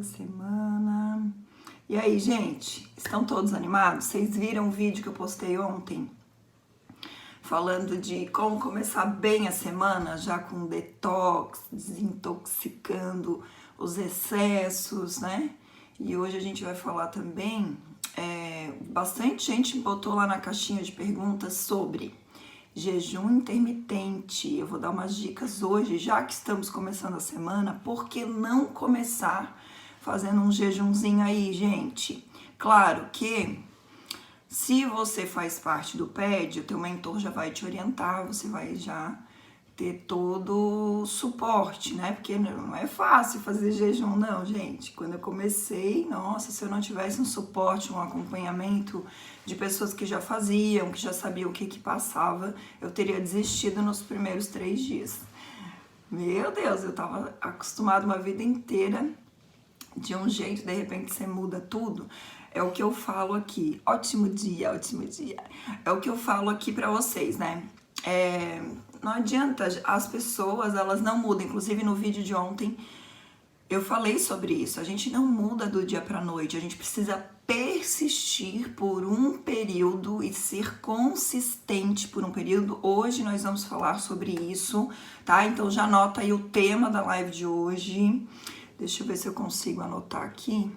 Semana. E aí, gente, estão todos animados? Vocês viram o vídeo que eu postei ontem? Falando de como começar bem a semana, já com detox, desintoxicando os excessos, né? E hoje a gente vai falar também, bastante gente botou lá na caixinha de perguntas sobre jejum intermitente. Eu vou dar umas dicas hoje, já que estamos começando a semana, por que não começar fazendo um jejumzinho aí, gente? Claro que se você faz parte do PED, o teu mentor já vai te orientar, você vai já ter todo o suporte, né? Porque não é fácil fazer jejum, não, gente. Quando eu comecei, nossa, se eu não tivesse um suporte, um acompanhamento de pessoas que já faziam, que já sabiam o que passava, eu teria desistido nos primeiros 3 dias. Meu Deus, eu tava acostumada uma vida inteira de um jeito, de repente você muda tudo. É o que eu falo aqui. Ótimo dia, ótimo dia. É o que eu falo aqui pra vocês, né? Não adianta, as pessoas, elas não mudam. Inclusive no vídeo de ontem eu falei sobre isso. A gente não muda do dia pra noite. A gente precisa persistir por um período e ser consistente por um período. Hoje nós vamos falar sobre isso, tá? Então já anota aí o tema da live de hoje. Deixa eu ver se eu consigo anotar aqui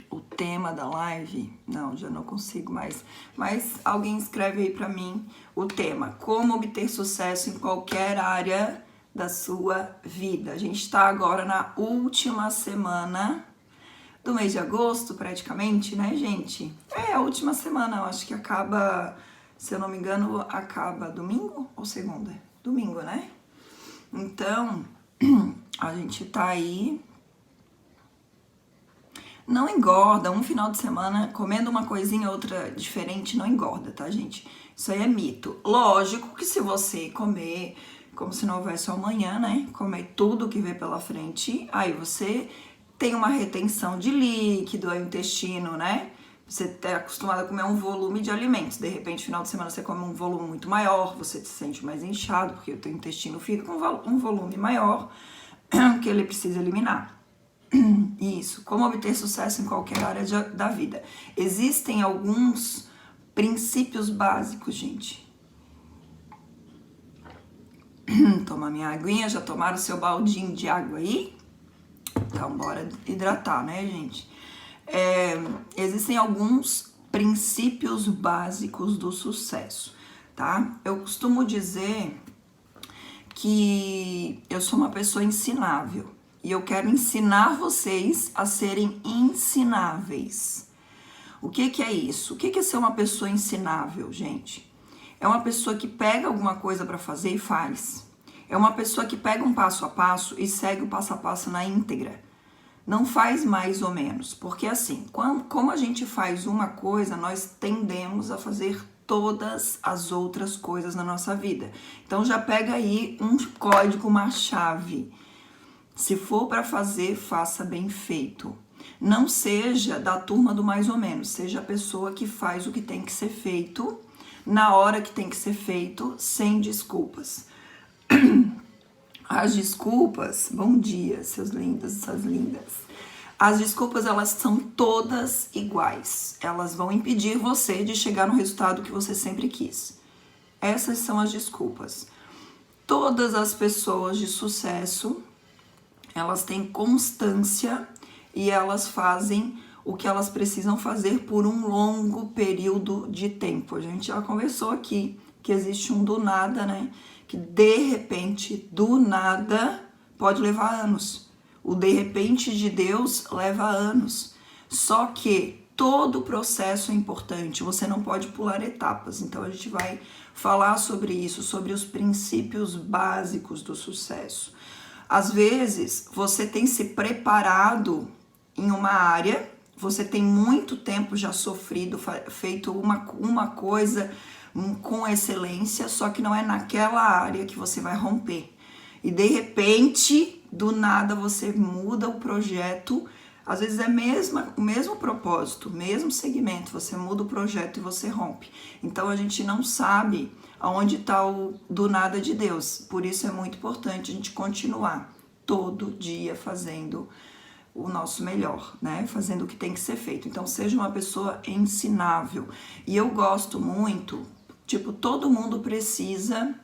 o tema da live. Não, já não consigo mais. Mas alguém escreve aí pra mim o tema. Como obter sucesso em qualquer área da sua vida. A gente tá agora na última semana do mês de agosto, praticamente, né, gente? É a última semana, eu acho que acaba, se eu não me engano, acaba domingo ou segunda? Domingo, né? Então, a gente tá aí. Não engorda, um final de semana comendo uma coisinha outra diferente não engorda, tá, gente? Isso aí é mito. Lógico que se você comer como se não houvesse amanhã, né? Comer tudo que vê pela frente, aí você tem uma retenção de líquido, aí o intestino, né? Você tá acostumado a comer um volume de alimentos. De repente, no final de semana, você come um volume muito maior, você se sente mais inchado, porque o teu intestino fica com um volume maior que ele precisa eliminar. Isso, como obter sucesso em qualquer área da vida. Existem alguns princípios básicos, gente. Toma minha aguinha, já tomaram o seu baldinho de água aí? Então, bora hidratar, né, gente? Existem alguns princípios básicos do sucesso, tá? Eu costumo dizer que eu sou uma pessoa ensinável. E eu quero ensinar vocês a serem ensináveis. O que é isso? O que é ser uma pessoa ensinável, gente? É uma pessoa que pega alguma coisa para fazer e faz. É uma pessoa que pega um passo a passo e segue o passo a passo na íntegra. Não faz mais ou menos. Porque assim, como a gente faz uma coisa, nós tendemos a fazer todas as outras coisas na nossa vida. Então já pega aí um código, uma chave. Se for para fazer, faça bem feito. Não seja da turma do mais ou menos, seja a pessoa que faz o que tem que ser feito, na hora que tem que ser feito, sem desculpas. As desculpas, bom dia, seus lindos e suas lindas. As desculpas, elas são todas iguais. Elas vão impedir você de chegar no resultado que você sempre quis. Essas são as desculpas. Todas as pessoas de sucesso, elas têm constância e elas fazem o que elas precisam fazer por um longo período de tempo. A gente já conversou aqui que existe um do nada, né? Que de repente, do nada, pode levar anos. O de repente de Deus leva anos. Só que todo o processo é importante, você não pode pular etapas. Então a gente vai falar sobre isso, sobre os princípios básicos do sucesso. Às vezes, você tem se preparado em uma área, você tem muito tempo já sofrido, feito uma coisa com excelência, só que não é naquela área que você vai romper. E de repente, do nada, você muda o projeto. Às vezes é o mesmo propósito, mesmo segmento, você muda o projeto e você rompe. Então a gente não sabe aonde está o do nada de Deus. Por isso é muito importante a gente continuar todo dia fazendo o nosso melhor, né? Fazendo o que tem que ser feito. Então, seja uma pessoa ensinável. E eu gosto muito, tipo, todo mundo precisa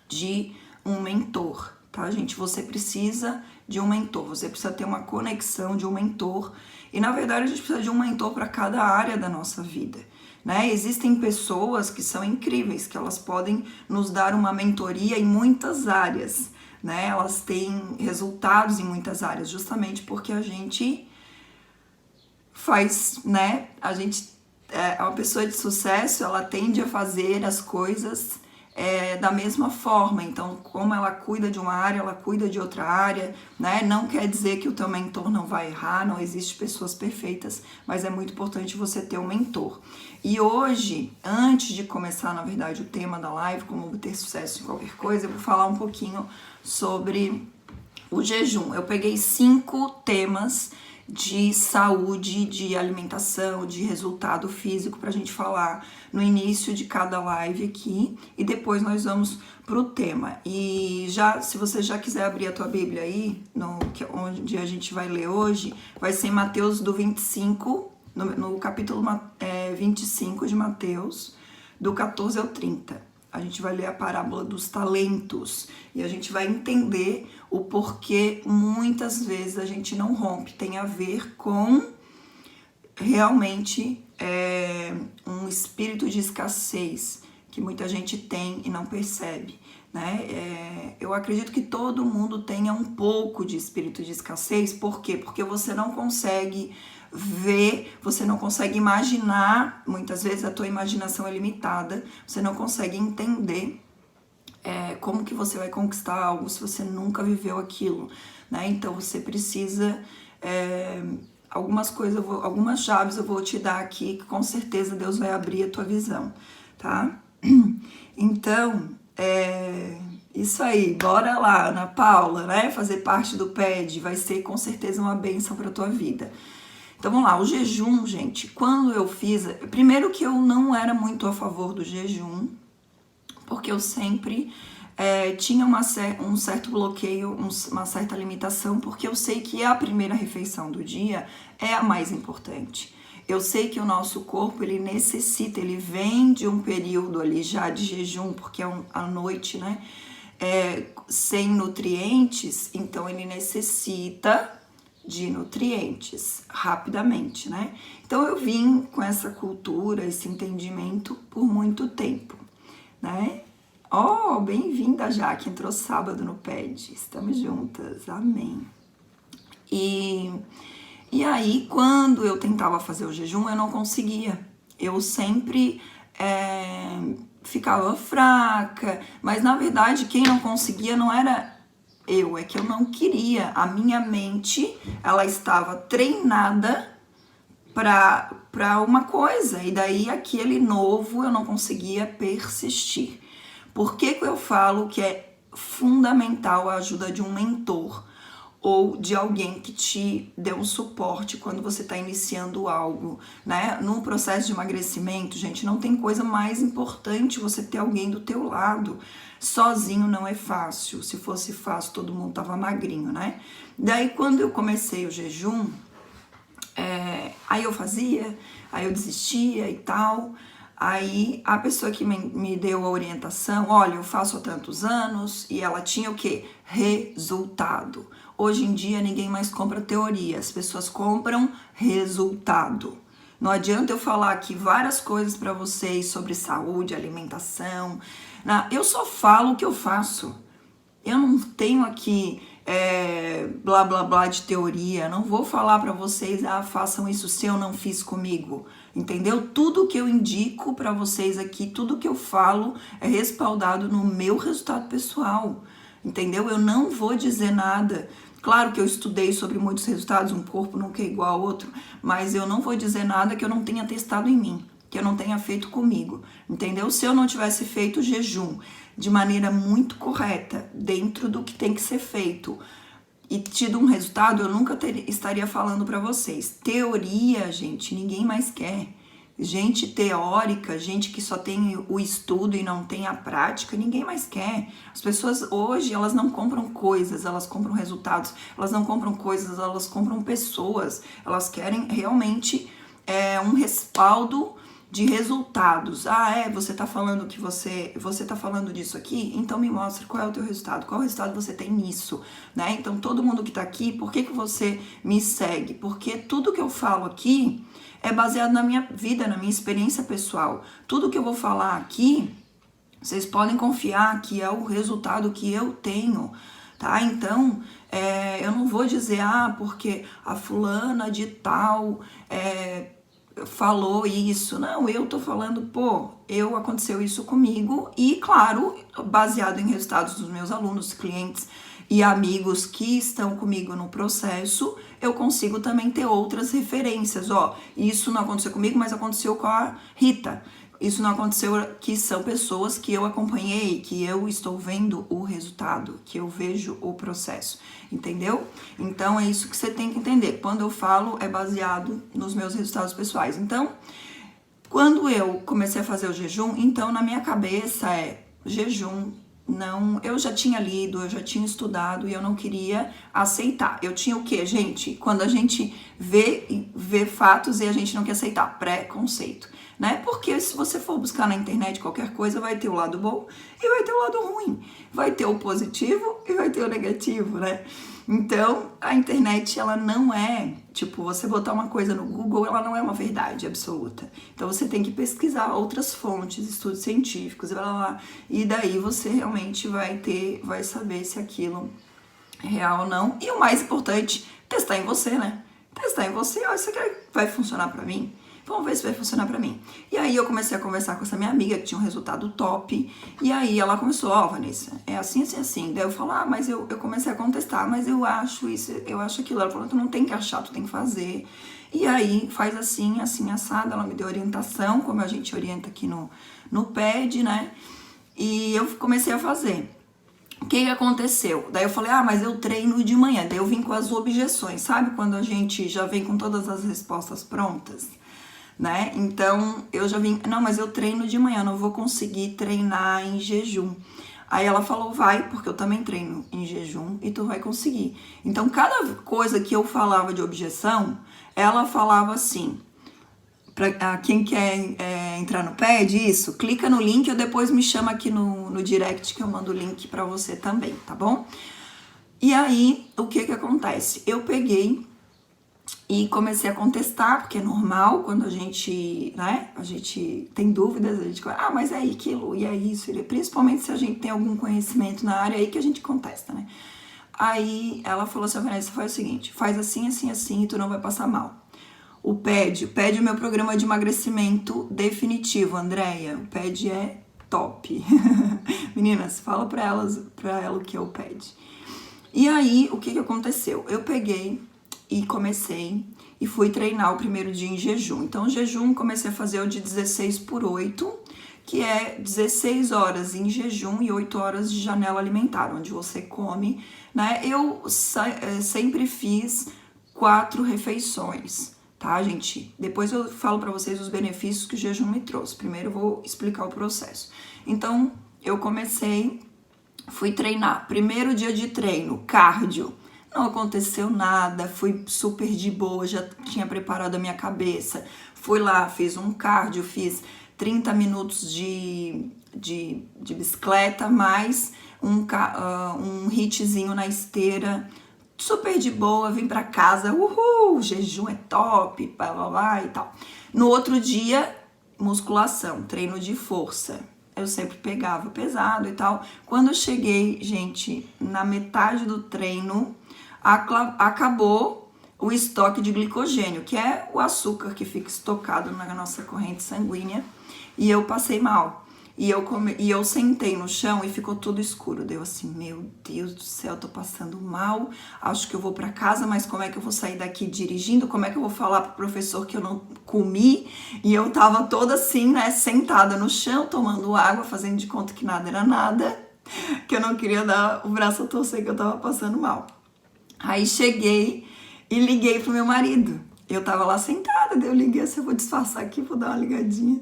de um mentor, tá, gente? Você precisa de um mentor, você precisa ter uma conexão de um mentor. E, na verdade, a gente precisa de um mentor para cada área da nossa vida, né? Existem pessoas que são incríveis, que elas podem nos dar uma mentoria em muitas áreas, né? Elas têm resultados em muitas áreas, justamente porque a gente faz, né? Uma pessoa de sucesso, ela tende a fazer as coisas da mesma forma. Então, como ela cuida de uma área, ela cuida de outra área, né? Não quer dizer que o teu mentor não vai errar, não existe pessoas perfeitas, mas é muito importante você ter um mentor. E hoje, antes de começar, na verdade, o tema da live, como ter sucesso em qualquer coisa, eu vou falar um pouquinho sobre o jejum. Eu peguei 5 temas de saúde, de alimentação, de resultado físico pra gente falar no início de cada live aqui, e depois nós vamos pro tema. E já, se você já quiser abrir a tua Bíblia aí, onde a gente vai ler hoje, vai ser em Mateus do 25, no capítulo 25 de Mateus, do 14 ao 30. A gente vai ler a parábola dos talentos e a gente vai entender o porquê muitas vezes a gente não rompe. Tem a ver com realmente um espírito de escassez que muita gente tem e não percebe, né? Eu acredito que todo mundo tenha um pouco de espírito de escassez. Por quê? Porque você não consegue ver, você não consegue imaginar, muitas vezes a tua imaginação é limitada, você não consegue entender como que você vai conquistar algo se você nunca viveu aquilo, né? Então você precisa, algumas chaves eu vou te dar aqui, que com certeza Deus vai abrir a tua visão, tá? Então, isso aí, bora lá, Ana Paula, né? Fazer parte do PED, vai ser com certeza uma bênção para tua vida. Então vamos lá, o jejum, gente, quando eu fiz, primeiro que eu não era muito a favor do jejum, porque eu sempre tinha um certo bloqueio, uma certa limitação, porque eu sei que a primeira refeição do dia é a mais importante. Eu sei que o nosso corpo, ele necessita, ele vem de um período ali já de jejum, porque é a noite, né, sem nutrientes, então ele necessita de nutrientes rapidamente, né? Então eu vim com essa cultura, esse entendimento por muito tempo, né? Oh, bem-vinda, Jaque, entrou sábado no PED, estamos juntas, amém. E aí, quando eu tentava fazer o jejum, eu não conseguia, eu sempre ficava fraca, mas na verdade quem não conseguia não era é que eu não queria. A minha mente, ela estava treinada para uma coisa, e daí aquele novo eu não conseguia persistir. Por que eu falo que é fundamental a ajuda de um mentor ou de alguém que te dê um suporte quando você está iniciando algo, né? Num processo de emagrecimento, gente, não tem coisa mais importante você ter alguém do teu lado. Sozinho não é fácil. Se fosse fácil, todo mundo tava magrinho, né? Daí, quando eu comecei o jejum, aí eu fazia, aí eu desistia e tal. Aí a pessoa que me deu a orientação, olha, eu faço há tantos anos, e ela tinha o quê? Resultado. Hoje em dia ninguém mais compra teoria, as pessoas compram resultado. Não adianta eu falar aqui várias coisas para vocês sobre saúde, alimentação. Eu só falo o que eu faço. Eu não tenho aqui blá blá blá de teoria. Não vou falar para vocês, façam isso se eu não fiz comigo. Entendeu? Tudo que eu indico para vocês aqui, tudo que eu falo é respaldado no meu resultado pessoal. Entendeu? Eu não vou dizer nada. Claro que eu estudei sobre muitos resultados, um corpo nunca é igual ao outro, mas eu não vou dizer nada que eu não tenha testado em mim, que eu não tenha feito comigo, entendeu? Se eu não tivesse feito o jejum de maneira muito correta, dentro do que tem que ser feito, e tido um resultado, eu nunca estaria falando para vocês. Teoria, gente, ninguém mais quer. Gente teórica, gente que só tem o estudo e não tem a prática, ninguém mais quer. As pessoas hoje, elas não compram coisas, elas compram resultados. Elas não compram coisas, elas compram pessoas. Elas querem realmente um respaldo de resultados. Você tá falando que você tá falando disso aqui? Então me mostra qual é o teu resultado, qual resultado você tem nisso, né? Então todo mundo que tá aqui, por que você me segue? Porque tudo que eu falo aqui é baseado na minha vida, na minha experiência pessoal. Tudo que eu vou falar aqui, vocês podem confiar que é o resultado que eu tenho, tá? Então, eu não vou dizer, porque a fulana de tal falou isso. Não, eu tô falando, aconteceu isso comigo e, claro, baseado em resultados dos meus alunos, clientes e amigos que estão comigo no processo, eu consigo também ter outras referências. Isso não aconteceu comigo, mas aconteceu com a Rita. Isso não aconteceu, que são pessoas que eu acompanhei, que eu estou vendo o resultado, que eu vejo o processo, entendeu? Então, é isso que você tem que entender. Quando eu falo, é baseado nos meus resultados pessoais. Então, quando eu comecei a fazer o jejum, então, na minha cabeça jejum. Não, eu já tinha lido, eu já tinha estudado e eu não queria aceitar. Eu tinha o quê, gente? Quando a gente vê fatos e a gente não quer aceitar, preconceito, né? Porque se você for buscar na internet qualquer coisa, vai ter o lado bom e vai ter o lado ruim. Vai ter o positivo e vai ter o negativo, né? Então, a internet, ela não é, você botar uma coisa no Google, ela não é uma verdade absoluta. Então, você tem que pesquisar outras fontes, estudos científicos, e daí você realmente vai saber se aquilo é real ou não. E o mais importante, testar em você, né? Testar em você, isso aqui vai funcionar pra mim? Vamos ver se vai funcionar pra mim. E aí eu comecei a conversar com essa minha amiga que tinha um resultado top. E aí ela começou, Vanessa, é assim, assim, assim. Daí eu falo, mas eu comecei a contestar, mas eu acho isso, eu acho aquilo. Ela falou, tu não tem que achar, tu tem que fazer. E aí faz assim, assim, assado. Ela me deu orientação, como a gente orienta aqui no PED, né? E eu comecei a fazer. O que aconteceu? Daí eu falei, mas eu treino de manhã. Daí eu vim com as objeções, sabe? Quando a gente já vem com todas as respostas prontas, né? Então, eu já vim, não, mas eu treino de manhã, não vou conseguir treinar em jejum. Aí ela falou, vai, porque eu também treino em jejum e tu vai conseguir. Então, cada coisa que eu falava de objeção, ela falava assim, pra quem quer entrar no PED, isso, clica no link ou depois me chama aqui no direct que eu mando o link pra você também, tá bom? E aí, o que acontece? Eu peguei e comecei a contestar, porque é normal quando a gente, né, a gente tem dúvidas, a gente fala, mas é aquilo, e é isso, principalmente se a gente tem algum conhecimento na área, aí que a gente contesta, né. Aí ela falou assim, Vanessa, faz o seguinte, faz assim, assim, assim, e tu não vai passar mal. O PED é o meu programa de emagrecimento definitivo, Andréia, o PED é top. Meninas, fala pra ela o que é o PED. E aí, o que aconteceu? Eu peguei e comecei e fui treinar o primeiro dia em jejum. Então, o jejum comecei a fazer o de 16/8, que é 16 horas em jejum e 8 horas de janela alimentar, onde você come, né? Eu sempre fiz 4 refeições, tá, gente? Depois eu falo pra vocês os benefícios que o jejum me trouxe. Primeiro eu vou explicar o processo. Então, eu fui treinar. Primeiro dia de treino, cardio. Não aconteceu nada, fui super de boa, já tinha preparado a minha cabeça. Fui lá, fiz um cardio, fiz 30 minutos de bicicleta, mais um hitzinho na esteira, super de boa, vim pra casa, uhul, jejum é top, blá, blá, blá, e tal. No outro dia, musculação, treino de força. Eu sempre pegava pesado e tal. Quando eu cheguei, gente, na metade do treino, acabou o estoque de glicogênio, que é o açúcar que fica estocado na nossa corrente sanguínea, e eu passei mal. E eu sentei no chão e ficou tudo escuro. Deu assim, meu Deus do céu, tô passando mal, acho que eu vou pra casa, mas como é que eu vou sair daqui dirigindo? Como é que eu vou falar pro professor que eu não comi? E eu tava toda assim, né, sentada no chão, tomando água, fazendo de conta que nada era nada, que eu não queria dar o braço a torcer, que eu tava passando mal. Aí cheguei e liguei pro meu marido. Eu tava lá sentada, daí eu liguei assim, eu vou disfarçar aqui, vou dar uma ligadinha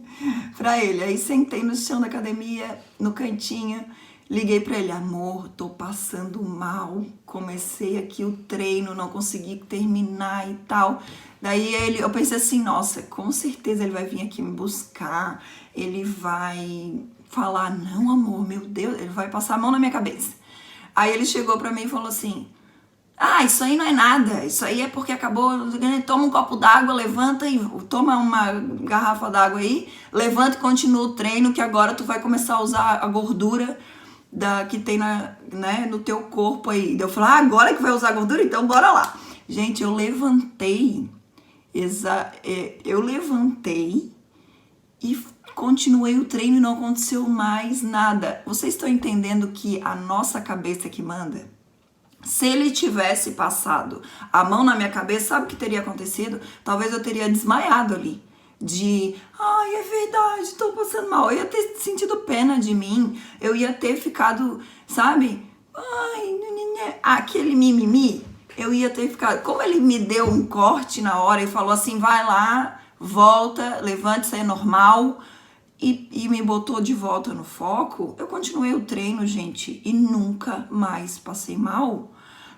pra ele. Aí sentei no chão da academia, no cantinho, liguei pra ele, amor, tô passando mal, comecei aqui o treino, não consegui terminar e tal. Daí eu pensei assim, nossa, com certeza ele vai vir aqui me buscar, ele vai falar, não amor, meu Deus, ele vai passar a mão na minha cabeça. Aí ele chegou pra mim e falou assim, ah, isso aí não é nada, isso aí é porque acabou, toma um copo d'água, levanta e toma uma garrafa d'água aí, levanta e continua o treino, que agora tu vai começar a usar a gordura que tem no teu corpo aí. Eu falei, ah, agora que vai usar gordura? Então bora lá. Gente, eu levantei e continuei o treino e não aconteceu mais nada. Vocês estão entendendo que a nossa cabeça é que manda? Se ele tivesse passado a mão na minha cabeça, sabe o que teria acontecido? Talvez eu teria desmaiado ali. Ai, é verdade, tô passando mal. Eu ia ter sentido pena de mim. Eu ia ter ficado, sabe? Ai, aquele mimimi. Eu ia ter ficado... Como ele me deu um corte na hora e falou assim, vai lá, volta, levante, isso é normal... E me botou de volta no foco, eu continuei o treino, gente, e nunca mais passei mal.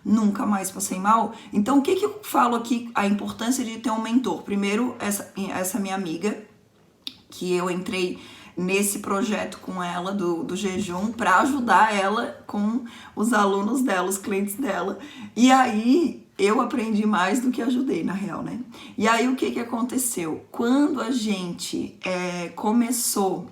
Nunca mais passei mal. Então, o que eu falo aqui? A importância de ter um mentor. Primeiro, essa minha amiga, que eu entrei nesse projeto com ela, do jejum, para ajudar ela com os alunos dela, os clientes dela. E aí... eu aprendi mais do que ajudei, na real, né? E aí, o que aconteceu? Quando a gente começou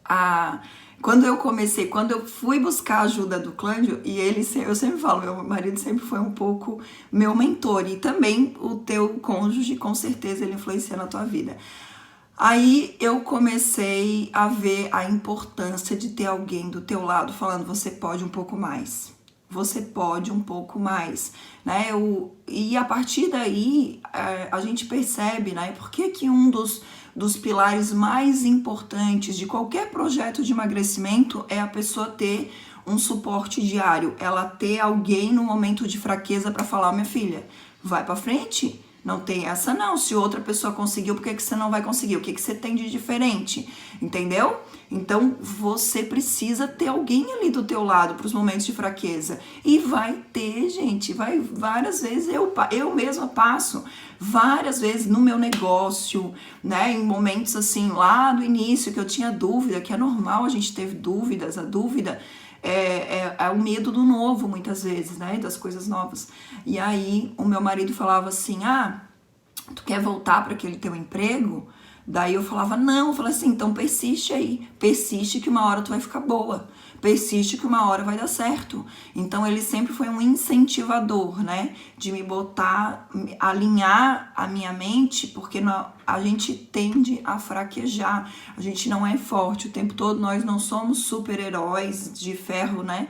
a... Quando eu fui buscar a ajuda do Clândio, e eu sempre falo, meu marido sempre foi um pouco meu mentor, e também o teu cônjuge, com certeza, ele influencia na tua vida. Aí eu comecei a ver a importância de ter alguém do teu lado falando, você pode um pouco mais. Você pode um pouco mais, né? E a partir daí, a gente percebe, né? Por que um dos pilares mais importantes de qualquer projeto de emagrecimento é a pessoa ter um suporte diário, ela ter alguém no momento de fraqueza para falar, minha filha, vai para frente. Não tem essa não, se outra pessoa conseguiu, por que você não vai conseguir? O que você tem de diferente? Entendeu? Então, você precisa ter alguém ali do teu lado para os momentos de fraqueza. E vai ter, gente, vai várias vezes, eu mesma passo várias vezes no meu negócio, né? Em momentos assim, lá do início, que eu tinha dúvida, que é normal a gente ter dúvidas, a dúvida... É o medo do novo, muitas vezes, né? Das coisas novas. E aí, o meu marido falava assim, tu quer voltar para aquele teu emprego? Daí eu falava, não. Eu falei assim, então persiste aí. Persiste que uma hora tu vai ficar boa. Persiste que uma hora vai dar certo. Então, ele sempre foi um incentivador, né? De me botar, alinhar a minha mente, porque a gente tende a fraquejar. A gente não é forte o tempo todo. Nós não somos super-heróis de ferro, né?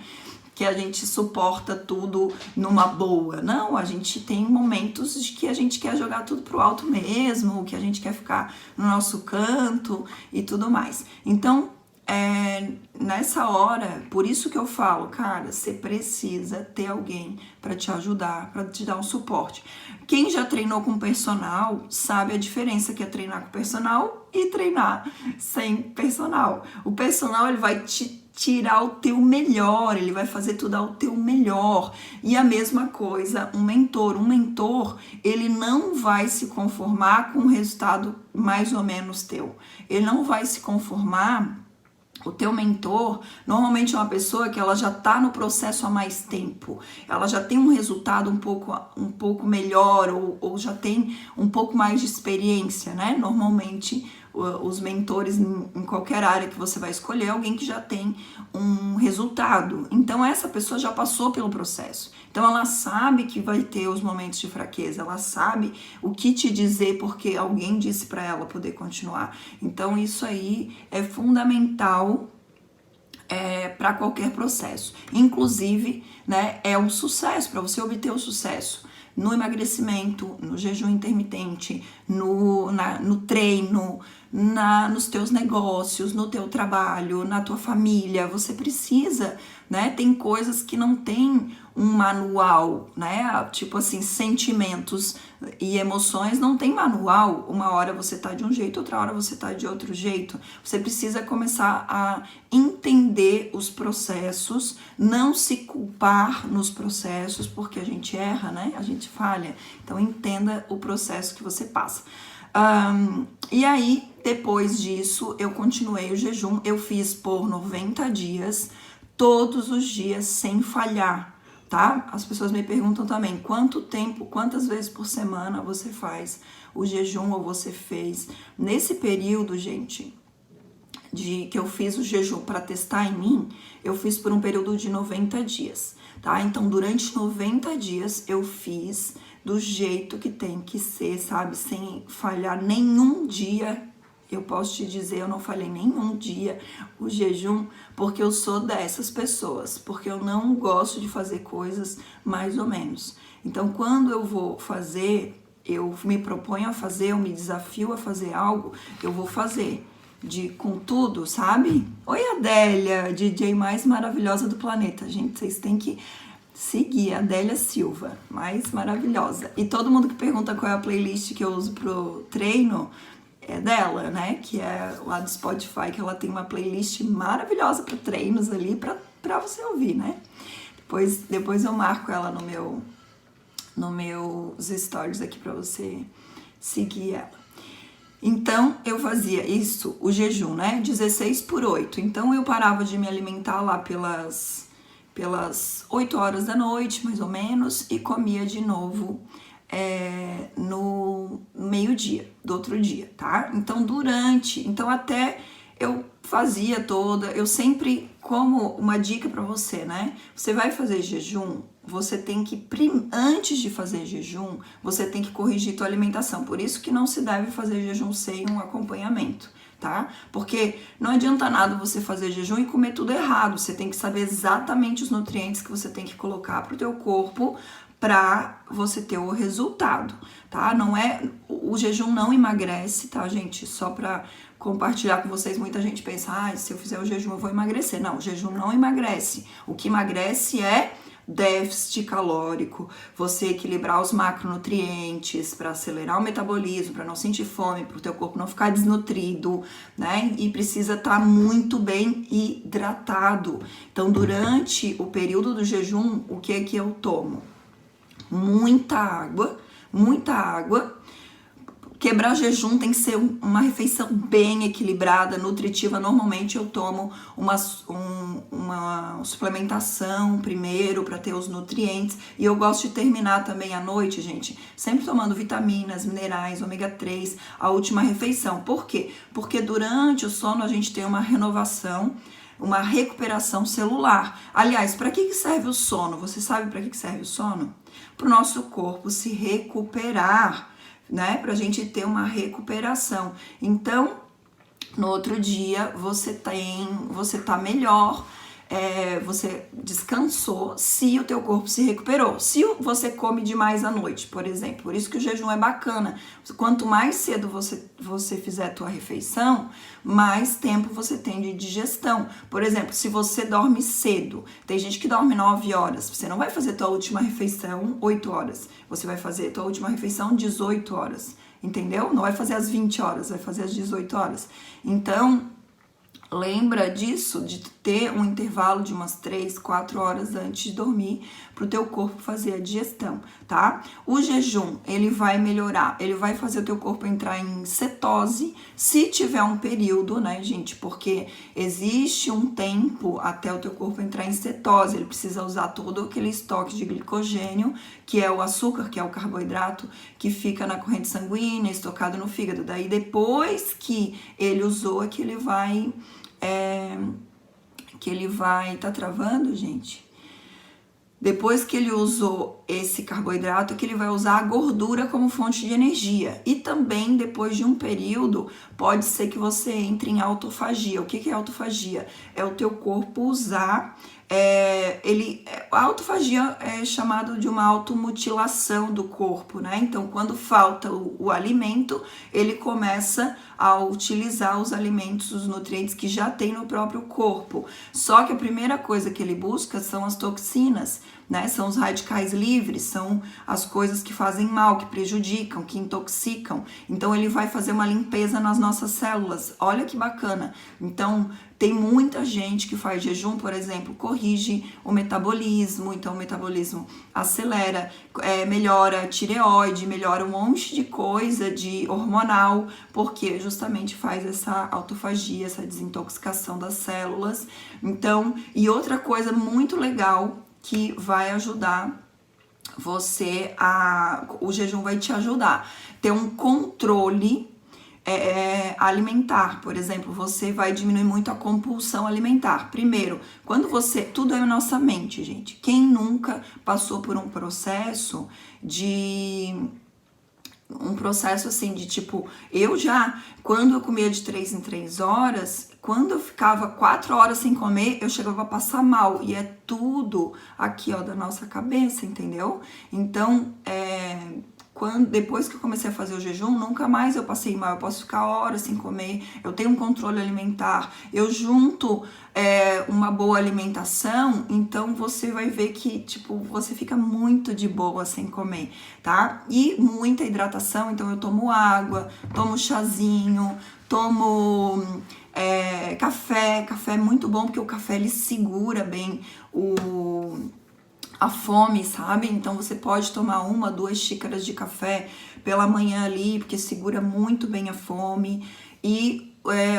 Que a gente suporta tudo numa boa. Não, a gente tem momentos de que a gente quer jogar tudo pro alto mesmo, que a gente quer ficar no nosso canto e tudo mais. Então, nessa hora, por isso que eu falo, cara, você precisa ter alguém para te ajudar, para te dar um suporte. Quem já treinou com personal sabe a diferença que é treinar com personal e treinar sem personal. O personal, ele vai te tirar o teu melhor, ele vai fazer tudo ao teu melhor. E a mesma coisa, um mentor, ele não vai se conformar com o resultado mais ou menos teu. Ele não vai se conformar. O teu mentor, normalmente é uma pessoa que ela já está no processo há mais tempo, ela já tem um resultado um pouco melhor ou já tem um pouco mais de experiência, né? Normalmente, os mentores em qualquer área que você vai escolher, é alguém que já tem um resultado. Então, essa pessoa já passou pelo processo. Então, ela sabe que vai ter os momentos de fraqueza, ela sabe o que te dizer porque alguém disse para ela poder continuar. Então, isso aí é fundamental para qualquer processo. Inclusive, né, é um sucesso, para você obter o sucesso no emagrecimento, no jejum intermitente, no treino, nos teus negócios, no teu trabalho, na tua família. Você precisa, né? Tem coisas que não tem um manual, né? Tipo assim, sentimentos e emoções não tem manual. Uma hora você tá de um jeito, outra hora você tá de outro jeito. Você precisa começar a entender os processos, não se culpar nos processos, porque a gente erra, né? A gente falha. Então entenda o processo que você passa. E aí, depois disso, eu continuei o jejum. Eu fiz por 90 dias, todos os dias, sem falhar, tá? As pessoas me perguntam também, quanto tempo, quantas vezes por semana você faz o jejum ou você fez? Nesse período, gente, que eu fiz o jejum para testar em mim, eu fiz por um período de 90 dias, tá? Então, durante 90 dias, eu fiz do jeito que tem que ser, sabe? Sem falhar nenhum dia. Eu posso te dizer, eu não falhei nenhum dia o jejum, porque eu sou dessas pessoas, porque eu não gosto de fazer coisas mais ou menos. Então, quando eu vou fazer, eu me proponho a fazer, eu me desafio a fazer algo, eu vou fazer com tudo, sabe? Oi, Adélia, DJ mais maravilhosa do planeta. Gente, vocês têm que seguir a Adélia Silva, mais maravilhosa. E todo mundo que pergunta qual é a playlist que eu uso pro treino, é dela, né? Que é lá do Spotify, que ela tem uma playlist maravilhosa para treinos ali, para você ouvir, né? Depois eu marco ela no meus stories aqui para você seguir ela. Então, eu fazia isso, o jejum, né? 16 por 8. Então, eu parava de me alimentar lá pelas 8 horas da noite, mais ou menos, e comia de novo no meio-dia do outro dia, tá? Então até eu fazia eu sempre, como uma dica pra você, né? Você vai fazer jejum, você tem que, antes de fazer jejum, você tem que corrigir tua alimentação. Por isso que não se deve fazer jejum sem um acompanhamento, tá? Porque não adianta nada você fazer jejum e comer tudo errado. Você tem que saber exatamente os nutrientes que você tem que colocar pro teu corpo para você ter o resultado, tá? O jejum não emagrece, tá, gente? Só para compartilhar com vocês, muita gente pensa, se eu fizer o jejum eu vou emagrecer. Não, o jejum não emagrece. O que emagrece é déficit calórico, você equilibrar os macronutrientes para acelerar o metabolismo, para não sentir fome, para o teu corpo não ficar desnutrido, né? E precisa estar muito bem hidratado. Então, durante o período do jejum, o que é que eu tomo? Muita água. Quebrar jejum tem que ser uma refeição bem equilibrada, nutritiva. Normalmente eu tomo uma suplementação primeiro para ter os nutrientes. E eu gosto de terminar também à noite, gente, sempre tomando vitaminas, minerais, ômega 3, a última refeição. Por quê? Porque durante o sono a gente tem uma renovação, uma recuperação celular. Aliás, para que serve o sono? Você sabe para que serve o sono? Para o nosso corpo se recuperar, né? Pra gente ter uma recuperação. Então, no outro dia, você tá melhor, você descansou, se o teu corpo se recuperou. Se você come demais à noite, por exemplo, por isso que o jejum é bacana. Quanto mais cedo você fizer a tua refeição, mais tempo você tem de digestão. Por exemplo, se você dorme cedo, tem gente que dorme 9 horas, você não vai fazer tua última refeição 8 horas, você vai fazer tua última refeição 18 horas, entendeu? Não vai fazer às 20 horas, vai fazer às 18 horas. Então, lembra disso, de ter um intervalo de umas 3, 4 horas antes de dormir, para o teu corpo fazer a digestão, tá? O jejum, ele vai melhorar, ele vai fazer o teu corpo entrar em cetose, se tiver um período, né, gente? Porque existe um tempo até o teu corpo entrar em cetose, ele precisa usar todo aquele estoque de glicogênio, que é o açúcar, que é o carboidrato, que fica na corrente sanguínea, estocado no fígado. Daí, depois que ele usou, é que ele vai... tá travando, gente. Depois que ele usou esse carboidrato, que ele vai usar a gordura como fonte de energia. E também, depois de um período, pode ser que você entre em autofagia. O que é autofagia? É o teu corpo usar A autofagia é chamado de uma automutilação do corpo, né? Então, quando falta o alimento, ele começa a utilizar os alimentos, os nutrientes que já tem no próprio corpo. Só que a primeira coisa que ele busca são as toxinas, né? São os radicais livres, são as coisas que fazem mal, que prejudicam, que intoxicam. Então, ele vai fazer uma limpeza nas nossas células. Olha que bacana. Então, tem muita gente que faz jejum, por exemplo, corrige o metabolismo, então o metabolismo acelera, melhora a tireoide, melhora um monte de coisa de hormonal, porque justamente faz essa autofagia, essa desintoxicação das células. Então, e outra coisa muito legal que vai ajudar você o jejum vai te ajudar ter um controle alimentar, por exemplo, você vai diminuir muito a compulsão alimentar. Primeiro, tudo é na nossa mente, gente. Quem nunca passou por um processo assim de tipo, quando eu comia de 3 em 3 horas, quando eu ficava 4 horas sem comer, eu chegava a passar mal, e é tudo aqui, ó, da nossa cabeça, entendeu? Então, depois que eu comecei a fazer o jejum, nunca mais eu passei mal, eu posso ficar horas sem comer, eu tenho um controle alimentar, eu junto uma boa alimentação, então você vai ver que, tipo, você fica muito de boa sem comer, tá? E muita hidratação, então eu tomo água, tomo chazinho, tomo café é muito bom, porque o café ele segura bem a fome, sabe? Então você pode tomar 1, 2 xícaras de café pela manhã ali, porque segura muito bem a fome. E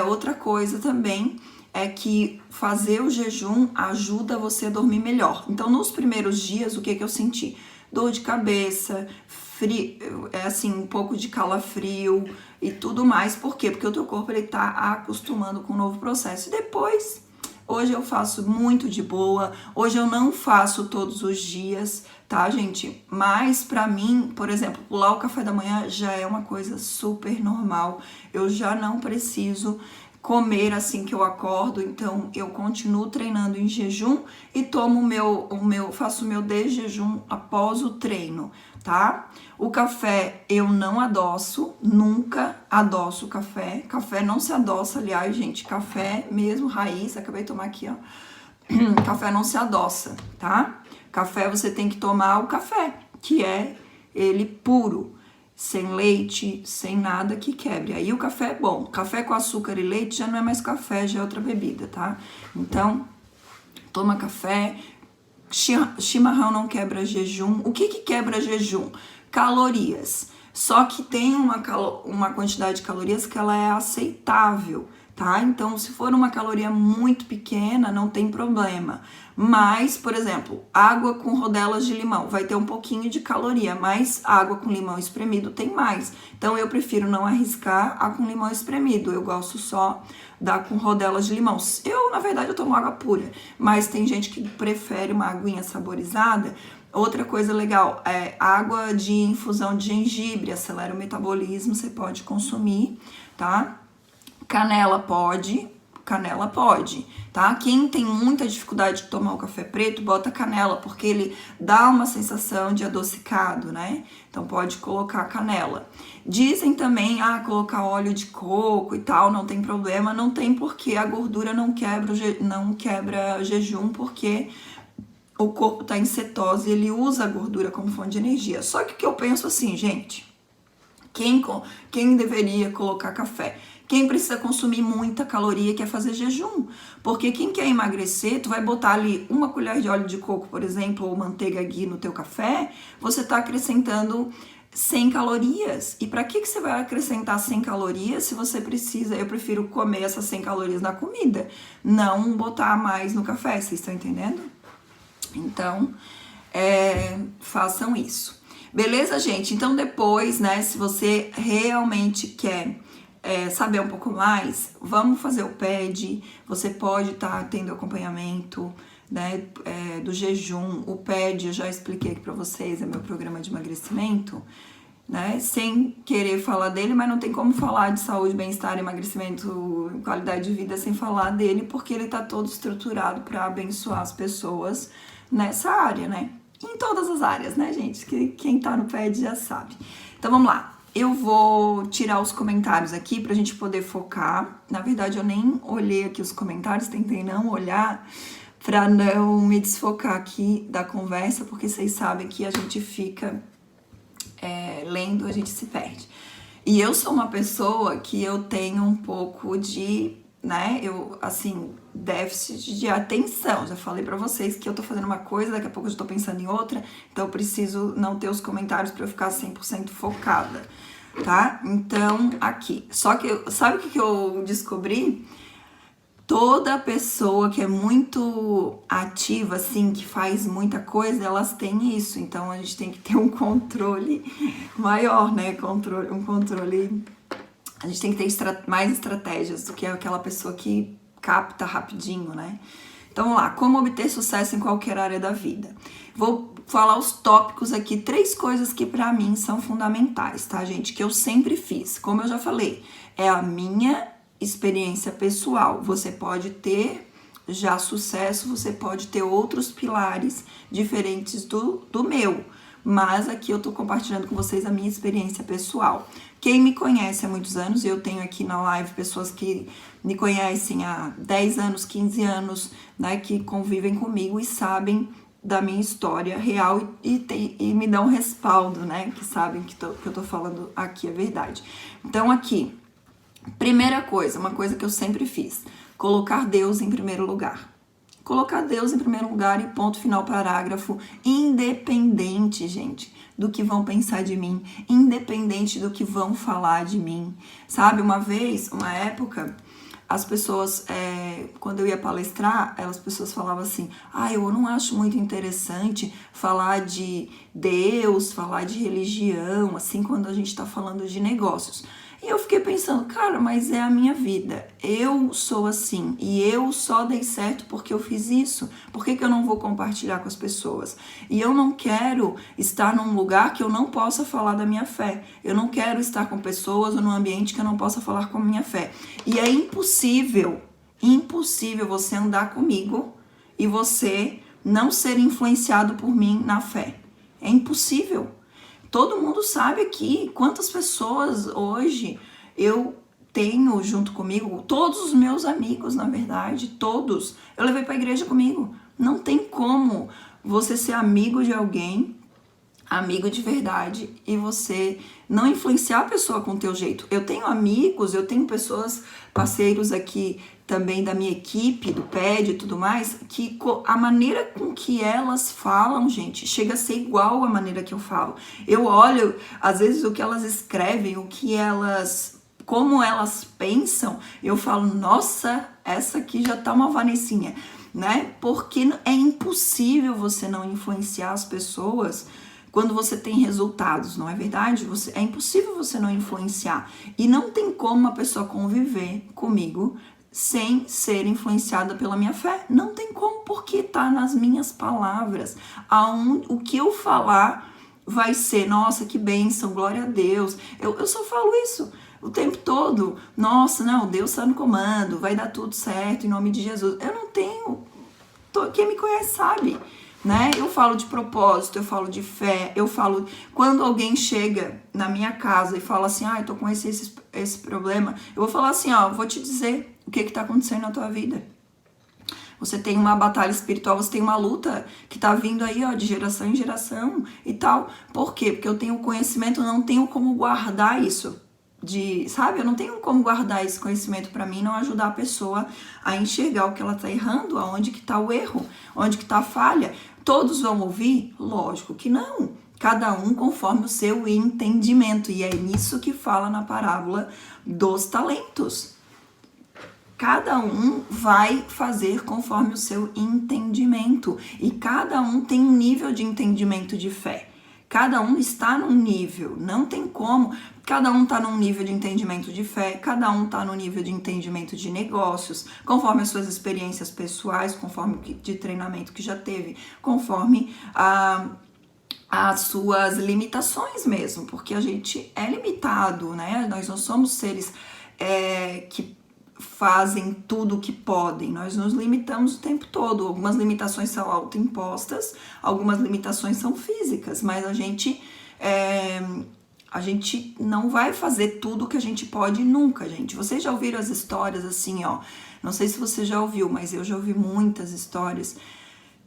outra coisa também é que fazer o jejum ajuda você a dormir melhor. Então, nos primeiros dias, o que eu senti? Dor de cabeça, frio, um pouco de calafrio e tudo mais. Por quê? Porque o teu corpo ele tá acostumando com o novo processo. E depois, hoje eu faço muito de boa, hoje eu não faço todos os dias, tá, gente? Mas pra mim, por exemplo, pular o café da manhã já é uma coisa super normal, eu já não preciso comer assim que eu acordo, então eu continuo treinando em jejum e faço o meu desjejum após o treino, tá? O café eu não adoço, nunca adoço o café. Café não se adoça, aliás, gente, café mesmo, raiz, acabei de tomar aqui, ó. Café não se adoça, tá? Café você tem que tomar o café, que é ele puro, sem leite, sem nada que quebre. Aí o café é bom. Café com açúcar e leite já não é mais café, já é outra bebida, tá? Então, toma café. Chimarrão não quebra jejum. O que quebra jejum? Calorias. Só que tem uma quantidade de calorias que ela é aceitável, tá? Então, se for uma caloria muito pequena, não tem problema. Mas, por exemplo, água com rodelas de limão vai ter um pouquinho de caloria, mas água com limão espremido tem mais. Então, eu prefiro não arriscar a com limão espremido. Eu gosto só da com rodelas de limão. Na verdade, eu tomo água pura, mas tem gente que prefere uma aguinha saborizada. Outra coisa legal é água de infusão de gengibre, acelera o metabolismo, você pode consumir, tá? Canela pode, tá? Quem tem muita dificuldade de tomar o café preto, bota canela, porque ele dá uma sensação de adocicado, né? Então pode colocar canela. Dizem também, colocar óleo de coco e tal, não tem problema, não tem, porque a gordura não quebra jejum, porque o corpo tá em cetose e ele usa a gordura como fonte de energia. Só que o que eu penso assim, gente, quem deveria colocar café? Quem precisa consumir muita caloria quer fazer jejum. Porque quem quer emagrecer, tu vai botar ali 1 colher de óleo de coco, por exemplo, ou manteiga ghee no teu café, você tá acrescentando 100 calorias. E para que você vai acrescentar 100 calorias se você precisa? Eu prefiro comer essas 100 calorias na comida, não botar mais no café, vocês estão entendendo? Então, façam isso. Beleza, gente? Então, depois, né, se você realmente quer saber um pouco mais, vamos fazer o PED. Você pode estar tendo acompanhamento, né, do jejum. O PED, eu já expliquei aqui pra vocês, é meu programa de emagrecimento. né? Sem querer falar dele, mas não tem como falar de saúde, bem-estar, emagrecimento, qualidade de vida sem falar dele, porque ele tá todo estruturado para abençoar as pessoas nessa área, né? Em todas as áreas, né, gente? Que quem tá no PED já sabe. Então vamos lá. Eu vou tirar os comentários aqui pra gente poder focar. Na verdade, eu nem olhei aqui os comentários, tentei não olhar pra não me desfocar aqui da conversa, porque vocês sabem que a gente fica lendo, a gente se perde. E eu sou uma pessoa que eu tenho um pouco de, né, déficit de atenção. Já falei pra vocês que eu tô fazendo uma coisa, daqui a pouco eu já tô pensando em outra, então eu preciso não ter os comentários pra eu ficar 100% focada, tá? Então, aqui. Só que, sabe o que eu descobri? Toda pessoa que é muito ativa, assim, que faz muita coisa, elas têm isso. Então, a gente tem que ter um controle maior, né? Um controle... A gente tem que ter mais estratégias do que aquela pessoa que capta rapidinho, né? Então, vamos lá. Como obter sucesso em qualquer área da vida? Vou falar os tópicos aqui. 3 coisas que pra mim são fundamentais, tá, gente? Que eu sempre fiz. Como eu já falei, é a minha experiência pessoal. Você pode ter já sucesso, você pode ter outros pilares diferentes do meu. Mas aqui eu tô compartilhando com vocês a minha experiência pessoal. Quem me conhece há muitos anos, eu tenho aqui na live pessoas que me conhecem há 10 anos, 15 anos, né, que convivem comigo e sabem da minha história real e me dão respaldo, né, que sabem que eu tô falando aqui é verdade. Então aqui, primeira coisa, uma coisa que eu sempre fiz, colocar Deus em primeiro lugar. Colocar Deus em primeiro lugar e ponto final, parágrafo, independente, gente, do que vão pensar de mim, independente do que vão falar de mim, sabe? Uma época, as pessoas, quando eu ia palestrar, as pessoas falavam assim, eu não acho muito interessante falar de Deus, falar de religião, assim, quando a gente tá falando de negócios. E eu fiquei pensando, cara, mas é a minha vida, eu sou assim, e eu só dei certo porque eu fiz isso, por que eu não vou compartilhar com as pessoas? E eu não quero estar num lugar que eu não possa falar da minha fé, eu não quero estar com pessoas ou num ambiente que eu não possa falar com a minha fé. E é impossível você andar comigo e você não ser influenciado por mim na fé. É impossível. Todo mundo sabe aqui quantas pessoas hoje eu tenho junto comigo, todos os meus amigos, na verdade, todos, eu levei para a igreja comigo. Não tem como você ser amigo de alguém, amigo de verdade, e você não influenciar a pessoa com o teu jeito. Eu tenho amigos, eu tenho pessoas, parceiros aqui também da minha equipe, do PED e tudo mais, que a maneira com que elas falam, gente, chega a ser igual à maneira que eu falo. Eu olho, às vezes, o que elas escrevem, como elas pensam, eu falo, nossa, essa aqui já tá uma Vanessinha, né? Porque é impossível você não influenciar as pessoas quando você tem resultados, não é verdade? É impossível você não influenciar. E não tem como uma pessoa conviver comigo sem ser influenciada pela minha fé. Não tem como, porque tá nas minhas palavras. O que eu falar vai ser, nossa, que bênção, glória a Deus. Eu só falo isso o tempo todo. Nossa, não, Deus está no comando, vai dar tudo certo em nome de Jesus. Eu não tenho... Quem me conhece sabe, né? Eu falo de propósito, eu falo de fé, eu falo... Quando alguém chega na minha casa e fala assim, eu tô com esse problema, eu vou falar assim, vou te dizer o que tá acontecendo na tua vida. Você tem uma batalha espiritual, você tem uma luta que tá vindo aí, de geração em geração e tal. Por quê? Porque eu tenho conhecimento, eu não tenho como guardar isso. Sabe? Eu não tenho como guardar esse conhecimento pra mim, não ajudar a pessoa a enxergar o que ela tá errando, aonde que tá o erro, onde que tá a falha. Todos vão ouvir? Lógico que não. Cada um conforme o seu entendimento. E é nisso que fala na parábola dos talentos. Cada um vai fazer conforme o seu entendimento. E cada um tem um nível de entendimento de fé. Cada um está num nível, não tem como. Cada um está num nível de entendimento de fé, cada um está no nível de entendimento de negócios, conforme as suas experiências pessoais, conforme de treinamento que já teve, conforme as suas limitações mesmo, porque a gente é limitado, né? Nós não somos seres que fazem tudo o que podem, nós nos limitamos o tempo todo. Algumas limitações são autoimpostas, algumas limitações são físicas, mas a gente não vai fazer tudo que a gente pode nunca, gente. Vocês já ouviram as histórias assim, ó? Não sei se você já ouviu, mas eu já ouvi muitas histórias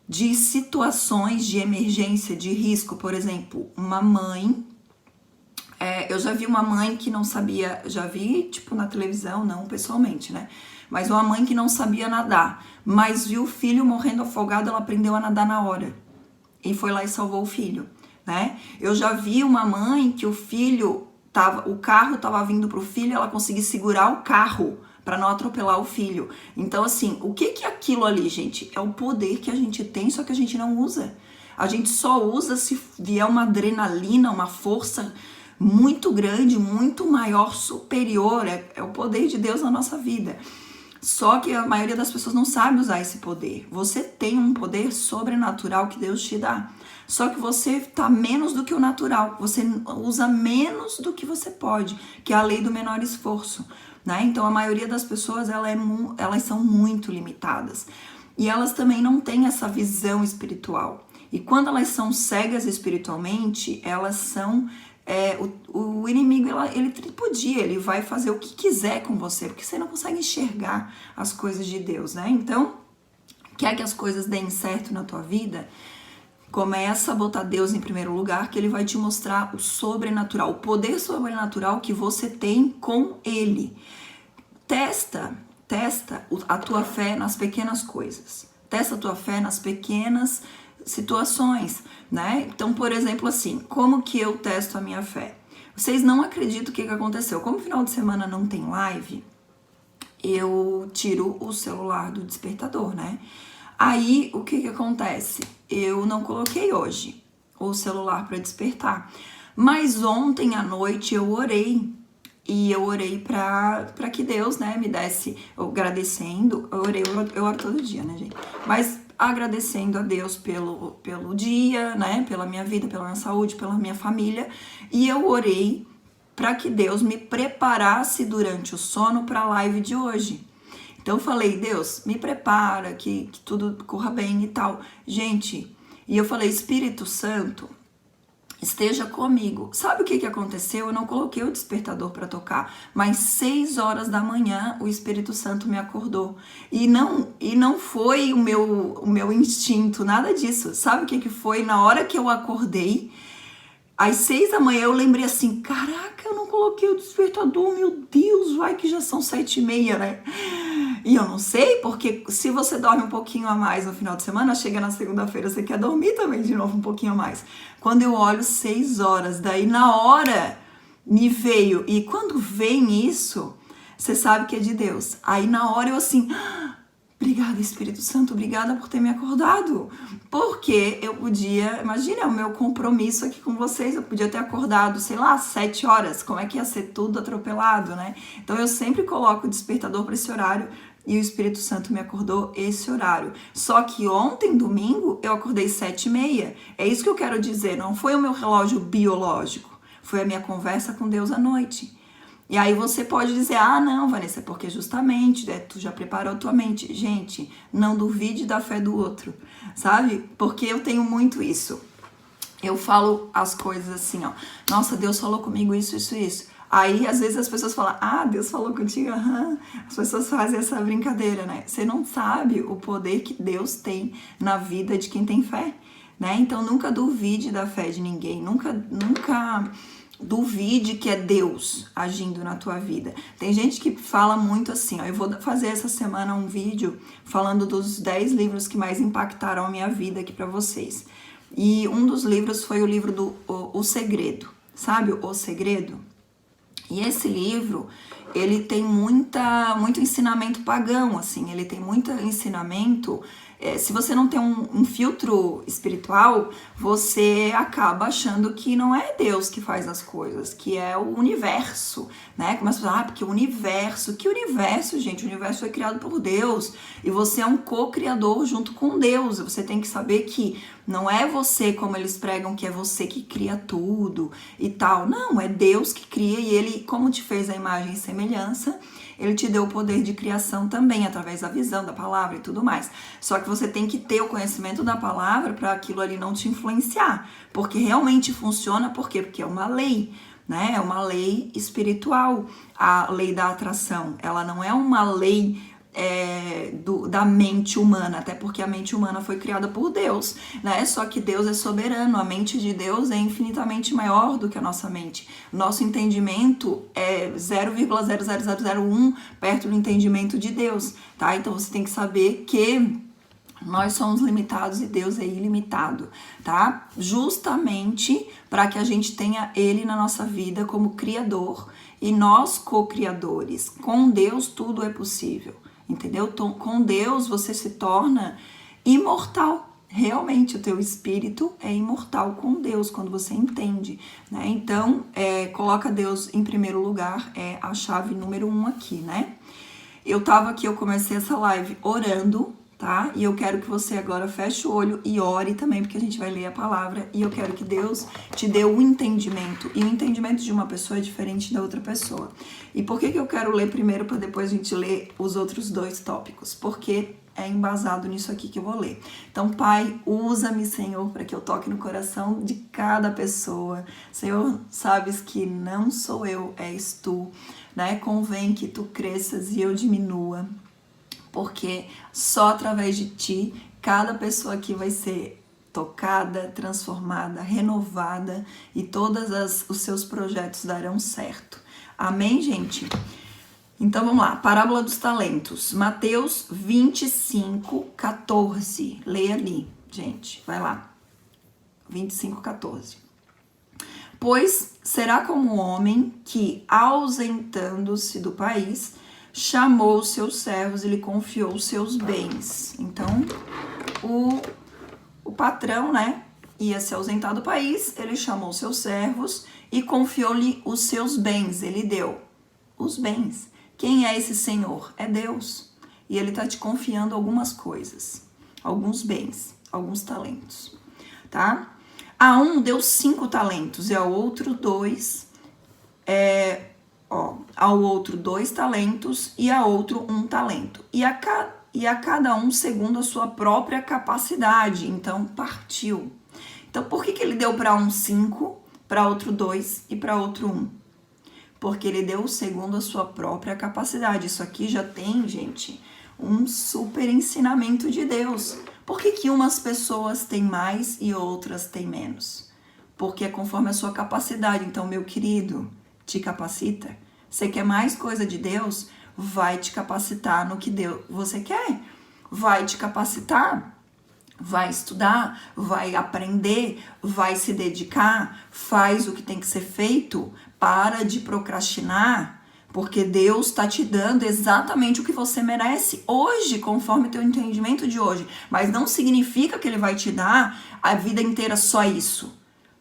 de situações de emergência, de risco. Por exemplo, uma mãe... eu já vi uma mãe que não sabia... Já vi, tipo, na televisão, não pessoalmente, né? Mas uma mãe que não sabia nadar, mas viu o filho morrendo afogado, ela aprendeu a nadar na hora. E foi lá e salvou o filho, né? Eu já vi uma mãe que o carro tava vindo pro filho, ela conseguiu segurar o carro para não atropelar o filho. Então, assim, o que é aquilo ali, gente? É o poder que a gente tem, só que a gente não usa. A gente só usa se vier uma adrenalina, uma força muito grande, muito maior, superior. É o poder de Deus na nossa vida. Só que a maioria das pessoas não sabe usar esse poder. Você tem um poder sobrenatural que Deus te dá. Só que você tá menos do que o natural. Você usa menos do que você pode, que é a lei do menor esforço, né? Então a maioria das pessoas elas são muito limitadas. E elas também não têm essa visão espiritual. E quando elas são cegas espiritualmente, elas são... o inimigo, ele vai fazer o que quiser com você, porque você não consegue enxergar as coisas de Deus, né? Então, quer que as coisas deem certo na tua vida? Começa a botar Deus em primeiro lugar, que ele vai te mostrar o sobrenatural, o poder sobrenatural que você tem com ele. Testa a tua fé nas pequenas coisas. Testa a tua fé nas pequenas situações, né? Então, por exemplo, assim, como que eu testo a minha fé? Vocês não acreditam o que aconteceu. Como final de semana não tem live, eu tiro o celular do despertador, né? Aí, o que acontece? Eu não coloquei hoje o celular para despertar. Mas ontem à noite eu orei. E eu orei para que Deus, né, me desse, agradecendo. Eu oro todo dia, né, gente? Mas agradecendo a Deus pelo dia, né, pela minha vida, pela minha saúde, pela minha família. E eu orei para que Deus me preparasse durante o sono para a live de hoje. Então eu falei, Deus, me prepara, que tudo corra bem e tal. Gente, e eu falei, Espírito Santo, esteja comigo. Sabe o que aconteceu? Eu não coloquei o despertador para tocar, mas 6 horas da manhã o Espírito Santo me acordou. E não foi o meu instinto, nada disso. Sabe o que foi? Na hora que eu acordei, às 6 da manhã eu lembrei assim, caraca, eu não coloquei o despertador, meu Deus, vai que já são 7h30, né? E eu não sei, porque se você dorme um pouquinho a mais no final de semana, chega na segunda-feira, você quer dormir também de novo um pouquinho a mais. Quando eu olho 6 horas, daí na hora me veio, e quando vem isso, você sabe que é de Deus. Aí na hora eu assim, obrigada Espírito Santo, obrigada por ter me acordado. Porque eu podia, imagina o meu compromisso aqui com vocês, eu podia ter acordado, sei lá, 7 horas, como é que ia ser tudo atropelado, né? Então eu sempre coloco o despertador para esse horário, e o Espírito Santo me acordou esse horário. Só que ontem, domingo, eu acordei 7h30. É isso que eu quero dizer, não foi o meu relógio biológico, foi a minha conversa com Deus à noite. E aí você pode dizer, ah não, Vanessa, é porque justamente, né, tu já preparou tua mente. Gente, não duvide da fé do outro, sabe? Porque eu tenho muito isso. Eu falo as coisas assim, ó, nossa, Deus falou comigo isso. Aí, às vezes, as pessoas falam, ah, Deus falou contigo, aham. As pessoas fazem essa brincadeira, né? Você não sabe o poder que Deus tem na vida de quem tem fé, né? Então, nunca duvide da fé de ninguém, nunca duvide que é Deus agindo na tua vida. Tem gente que fala muito assim, ó, eu vou fazer essa semana um vídeo falando dos 10 livros que mais impactaram a minha vida aqui pra vocês. E um dos livros foi o livro do O Segredo, sabe? O Segredo. E esse livro, ele tem muito ensinamento pagão, assim, ele tem muito ensinamento, se você não tem um filtro espiritual, você acaba achando que não é Deus que faz as coisas, que é o universo, né? Começa a falar, porque o universo, que universo, gente? O universo foi criado por Deus, e você é um co-criador junto com Deus, você tem que saber que Não é você, como eles pregam, que é você que cria tudo e tal. Não, é Deus que cria e ele, como te fez a imagem e semelhança, ele te deu o poder de criação também, através da visão, da palavra e tudo mais. Só que você tem que ter o conhecimento da palavra para aquilo ali não te influenciar. Porque realmente funciona, por quê? Porque é uma lei, né? É uma lei espiritual, a lei da atração. Ela não é uma lei da mente humana, até porque a mente humana foi criada por Deus, né? Só que Deus é soberano, a mente de Deus é infinitamente maior do que a nossa mente. Nosso entendimento é 0,00001 perto do entendimento de Deus, tá? Então você tem que saber que nós somos limitados e Deus é ilimitado, tá? Justamente para que a gente tenha Ele na nossa vida como Criador e nós co-criadores. Com Deus tudo é possível, entendeu? Então, com Deus você se torna imortal. Realmente o teu espírito é imortal com Deus quando você entende, né? Então, coloca Deus em primeiro lugar, é a chave número 1 aqui, né? Eu comecei essa live orando, tá? E eu quero que você agora feche o olho e ore também, porque a gente vai ler a palavra e eu quero que Deus te dê o entendimento. E o entendimento de uma pessoa é diferente da outra pessoa. E por que eu quero ler primeiro para depois a gente ler os outros 2 tópicos? Porque é embasado nisso aqui que eu vou ler. Então, Pai, usa-me, Senhor, para que eu toque no coração de cada pessoa. Senhor, sabes que não sou eu, és Tu, né? Convém que Tu cresças e eu diminua, porque só através de Ti, cada pessoa aqui vai ser tocada, transformada, renovada e todos os seus projetos darão certo. Amém, gente? Então vamos lá, parábola dos talentos, Mateus 25, 14. Leia ali, gente, vai lá. 25, 14. Pois será como um homem que, ausentando-se do país, chamou os seus servos e lhe confiou os seus bens. Então, o patrão, né, ia se ausentar do país, ele chamou os seus servos e confiou-lhe os seus bens. Ele deu os bens. Quem é esse Senhor? É Deus. E ele está te confiando algumas coisas, alguns bens, alguns talentos, tá? A um deu 5 talentos e ao outro 2, ao outro 2 talentos e a outro 1 talento. E a cada um segundo a sua própria capacidade. Então, partiu. Então, por que ele deu para um 5, para outro 2 e para outro 1? Porque ele deu segundo a sua própria capacidade. Isso aqui já tem, gente, um super ensinamento de Deus. Por que umas pessoas têm mais e outras têm menos? Porque é conforme a sua capacidade. Então, meu querido, te capacita. Você quer mais coisa de Deus? Vai te capacitar no que você quer. Vai te capacitar. Vai estudar, vai aprender, vai se dedicar, faz o que tem que ser feito, para de procrastinar, porque Deus está te dando exatamente o que você merece hoje, conforme o teu entendimento de hoje. Mas não significa que Ele vai te dar a vida inteira só isso.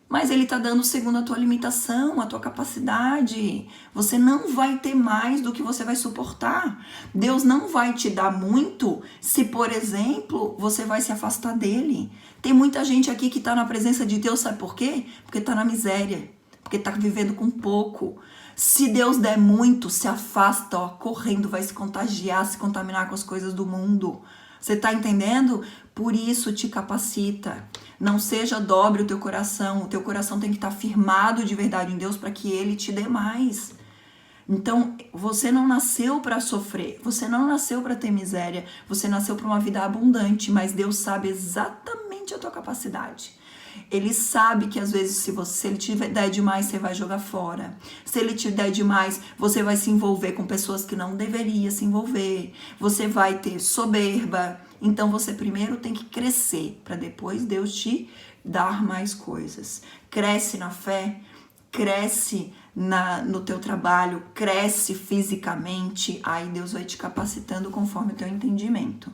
Mas Ele está dando segundo a tua limitação, a tua capacidade. Você não vai ter mais do que você vai suportar. Deus não vai te dar muito se, por exemplo, você vai se afastar dEle. Tem muita gente aqui que está na presença de Deus, sabe por quê? Porque está na miséria, porque está vivendo com pouco. Se Deus der muito, se afasta, ó, correndo, vai se contagiar, se contaminar com as coisas do mundo. Você está entendendo? Por isso te capacita. Não seja dobre o teu coração tem que estar firmado de verdade em Deus para que Ele te dê mais. Então, você não nasceu para sofrer, você não nasceu para ter miséria, você nasceu para uma vida abundante, mas Deus sabe exatamente a tua capacidade. Ele sabe que às vezes se Ele te der demais, você vai jogar fora. Se Ele te der demais, você vai se envolver com pessoas que não deveria se envolver. Você vai ter soberba. Então você primeiro tem que crescer, para depois Deus te dar mais coisas. Cresce na fé, cresce no teu trabalho, cresce fisicamente, aí Deus vai te capacitando conforme o teu entendimento.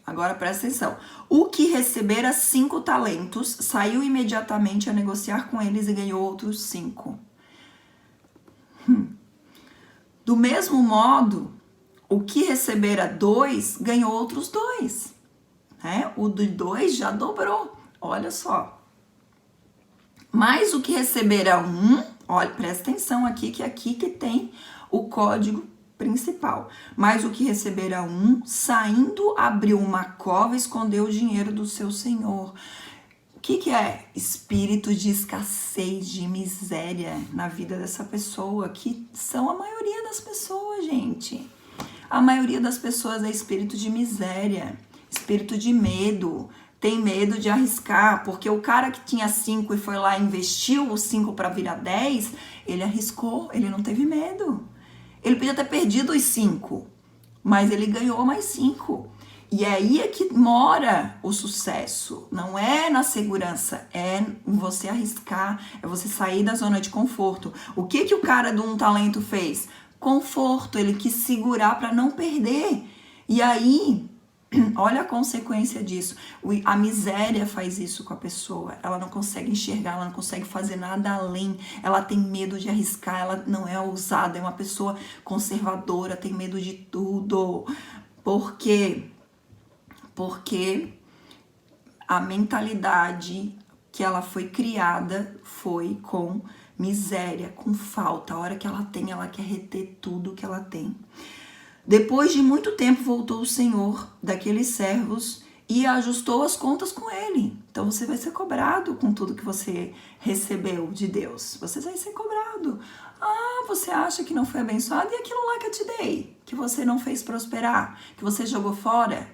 Agora presta atenção. O que recebera 5 talentos saiu imediatamente a negociar com eles e ganhou outros 5. Do mesmo modo, o que recebera 2 ganhou outros 2. né? O de 2 já dobrou, olha só. Mas o que receberá um, olha, presta atenção aqui, que é aqui que tem o código principal. Mas o que receberá um, saindo, abriu uma cova e escondeu o dinheiro do seu senhor. O que é? Espírito de escassez, de miséria na vida dessa pessoa, que são a maioria das pessoas, gente. A maioria das pessoas é espírito de miséria, espírito de medo, tem medo de arriscar, porque o cara que tinha 5 e foi lá e investiu os 5 para virar 10, ele arriscou, ele não teve medo. Ele podia ter perdido os 5, mas ele ganhou mais 5. E aí é que mora o sucesso, não é na segurança, é em você arriscar, é você sair da zona de conforto. O que o cara de um talento fez? Conforto, ele quis segurar para não perder. E aí, olha a consequência disso. A miséria faz isso com a pessoa. Ela não consegue enxergar, ela não consegue fazer nada além. Ela tem medo de arriscar, ela não é ousada, é uma pessoa conservadora, tem medo de tudo. Por quê? Porque a mentalidade que ela foi criada foi com miséria, com falta. A hora que ela tem, ela quer reter tudo que ela tem. Depois de muito tempo voltou o Senhor daqueles servos e ajustou as contas com ele. Então você vai ser cobrado com tudo que você recebeu de Deus. Você vai ser cobrado. Ah, você acha que não foi abençoado? E aquilo lá que eu te dei, que você não fez prosperar, que você jogou fora?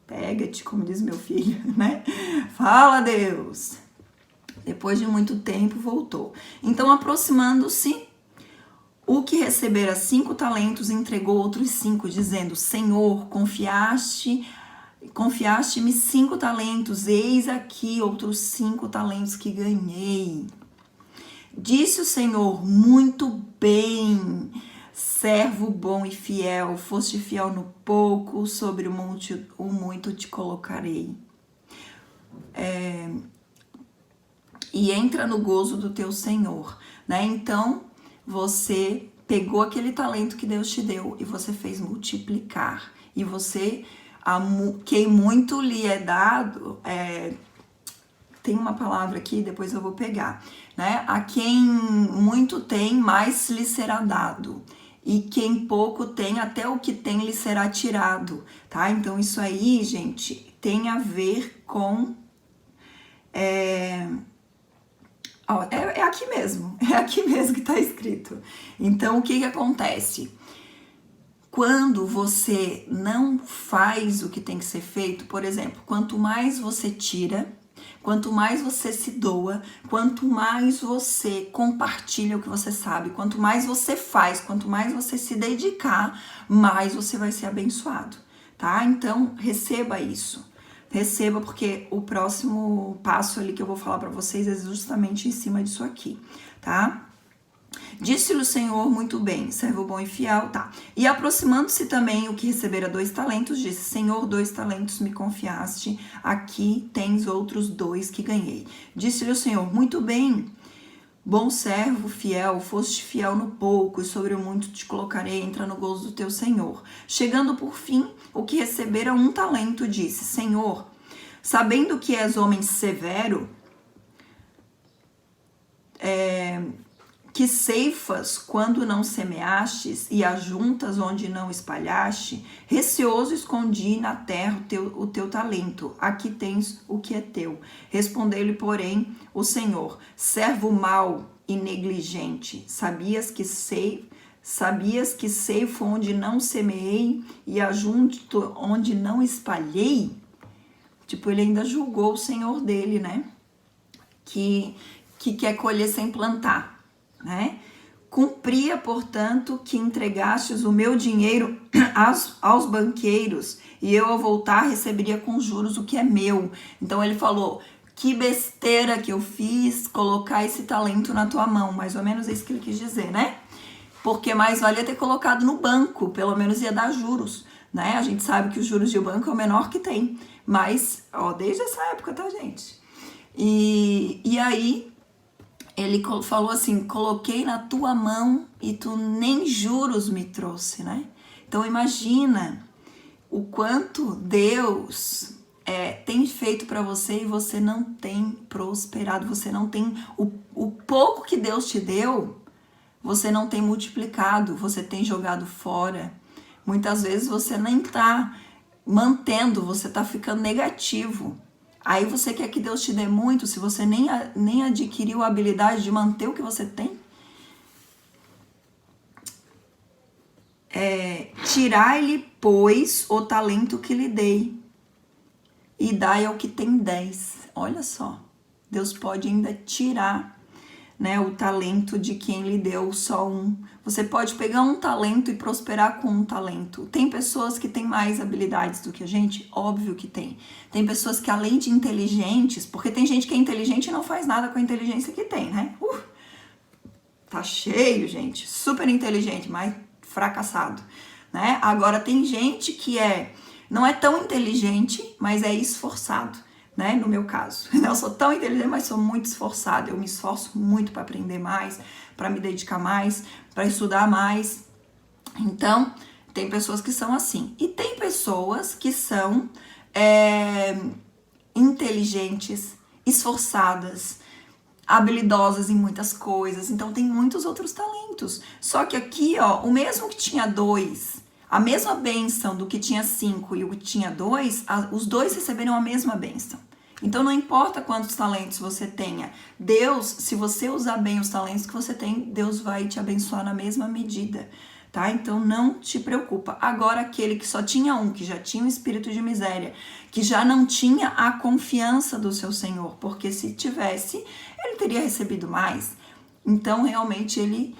Pega-te, como diz meu filho, né? Fala, Deus. Depois de muito tempo voltou. Então, aproximando-se, o que recebera 5 talentos entregou outros 5, dizendo: Senhor, confiaste-me 5 talentos, eis aqui outros 5 talentos que ganhei. Disse o Senhor: muito bem, servo bom e fiel, foste fiel no pouco, sobre o muito te colocarei. E entra no gozo do teu Senhor, né? Então, você pegou aquele talento que Deus te deu e você fez multiplicar. E você, quem muito lhe é dado, tem uma palavra aqui, depois eu vou pegar, né? A quem muito tem, mais lhe será dado. E quem pouco tem, até o que tem lhe será tirado, tá? Então, isso aí, gente, tem a ver com... É aqui mesmo, que tá escrito. Então, o que acontece? Quando você não faz o que tem que ser feito, por exemplo, quanto mais você tira, quanto mais você se doa, quanto mais você compartilha o que você sabe, quanto mais você faz, quanto mais você se dedicar, mais você vai ser abençoado, tá? Então, receba isso. Receba, porque o próximo passo ali que eu vou falar para vocês é justamente em cima disso aqui, tá? Disse-lhe o Senhor: muito bem, servo bom e fiel, tá? E aproximando-se também o que recebera 2 talentos, disse: Senhor, 2 talentos me confiaste, aqui tens outros 2 que ganhei. Disse-lhe o Senhor: muito bem, bom servo fiel, foste fiel no pouco, e sobre o muito te colocarei, entra no gozo do teu Senhor. Chegando por fim, o que recebera 1 talento, disse: Senhor, sabendo que és homem severo, que ceifas quando não semeastes e ajuntas onde não espalhaste, receoso escondi na terra o teu talento, aqui tens o que é teu. Respondeu-lhe, porém, o Senhor: servo mau e negligente, sabias que ceifo onde não semeei e ajunto onde não espalhei? Tipo, ele ainda julgou o Senhor dele, né? Que quer colher sem plantar, né? Cumpria, portanto, que entregastes o meu dinheiro aos banqueiros, e eu, ao voltar, receberia com juros o que é meu. Então ele falou: que besteira que eu fiz colocar esse talento na tua mão. Mais ou menos isso que ele quis dizer, né? Porque mais valia ter colocado no banco, pelo menos ia dar juros, né? A gente sabe que os juros de banco é o menor que tem, mas, ó, desde essa época, tá, gente? E aí ele falou assim: coloquei na tua mão e tu nem juros me trouxe, né? Então imagina o quanto Deus tem feito para você e você não tem prosperado, você não tem o pouco que Deus te deu, você não tem multiplicado, você tem jogado fora. Muitas vezes você nem tá mantendo, você tá ficando negativo. Aí você quer que Deus te dê muito, se você nem adquiriu a habilidade de manter o que você tem. Tirai-lhe, pois, o talento que lhe dei, e dai ao que tem 10. Olha só, Deus pode ainda tirar, né, o talento de quem lhe deu só um. Você pode pegar um talento e prosperar com um talento. Tem pessoas que têm mais habilidades do que a gente? Óbvio que tem. Tem pessoas que, além de inteligentes, porque tem gente que é inteligente e não faz nada com a inteligência que tem, né? Tá cheio, gente. Super inteligente, mas fracassado, né? Agora tem gente que não é tão inteligente, mas é esforçado, né? No meu caso, eu sou tão inteligente, mas sou muito esforçada. Eu me esforço muito para aprender mais, para me dedicar mais, para estudar mais. Então, tem pessoas que são assim. E tem pessoas que são inteligentes, esforçadas, habilidosas em muitas coisas, então tem muitos outros talentos. Só que aqui, ó, o mesmo que tinha 2, a mesma bênção do que tinha 5 e o que tinha 2, os dois receberam a mesma bênção. Então não importa quantos talentos você tenha, Deus, se você usar bem os talentos que você tem, Deus vai te abençoar na mesma medida, tá? Então não te preocupa. Agora aquele que só tinha um, que já tinha um espírito de miséria, que já não tinha a confiança do seu Senhor, porque se tivesse, ele teria recebido mais. Então realmente ele,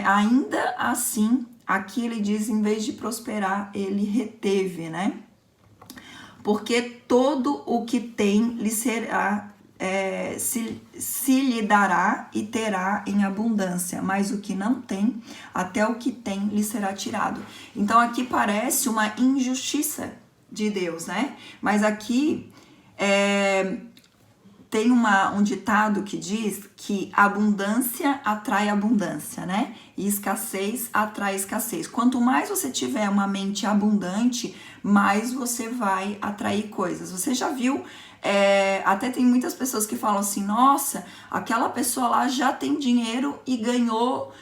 ainda assim, aqui ele diz, em vez de prosperar, ele reteve, né? Porque todo o que tem lhe será, se lhe dará e terá em abundância, mas o que não tem, até o que tem lhe será tirado. Então aqui parece uma injustiça de Deus, né? Mas aqui tem um ditado que diz que abundância atrai abundância, né? E escassez atrai escassez. Quanto mais você tiver uma mente abundante, mais você vai atrair coisas. Você já viu, até tem muitas pessoas que falam assim, nossa, aquela pessoa lá já tem dinheiro e ganhou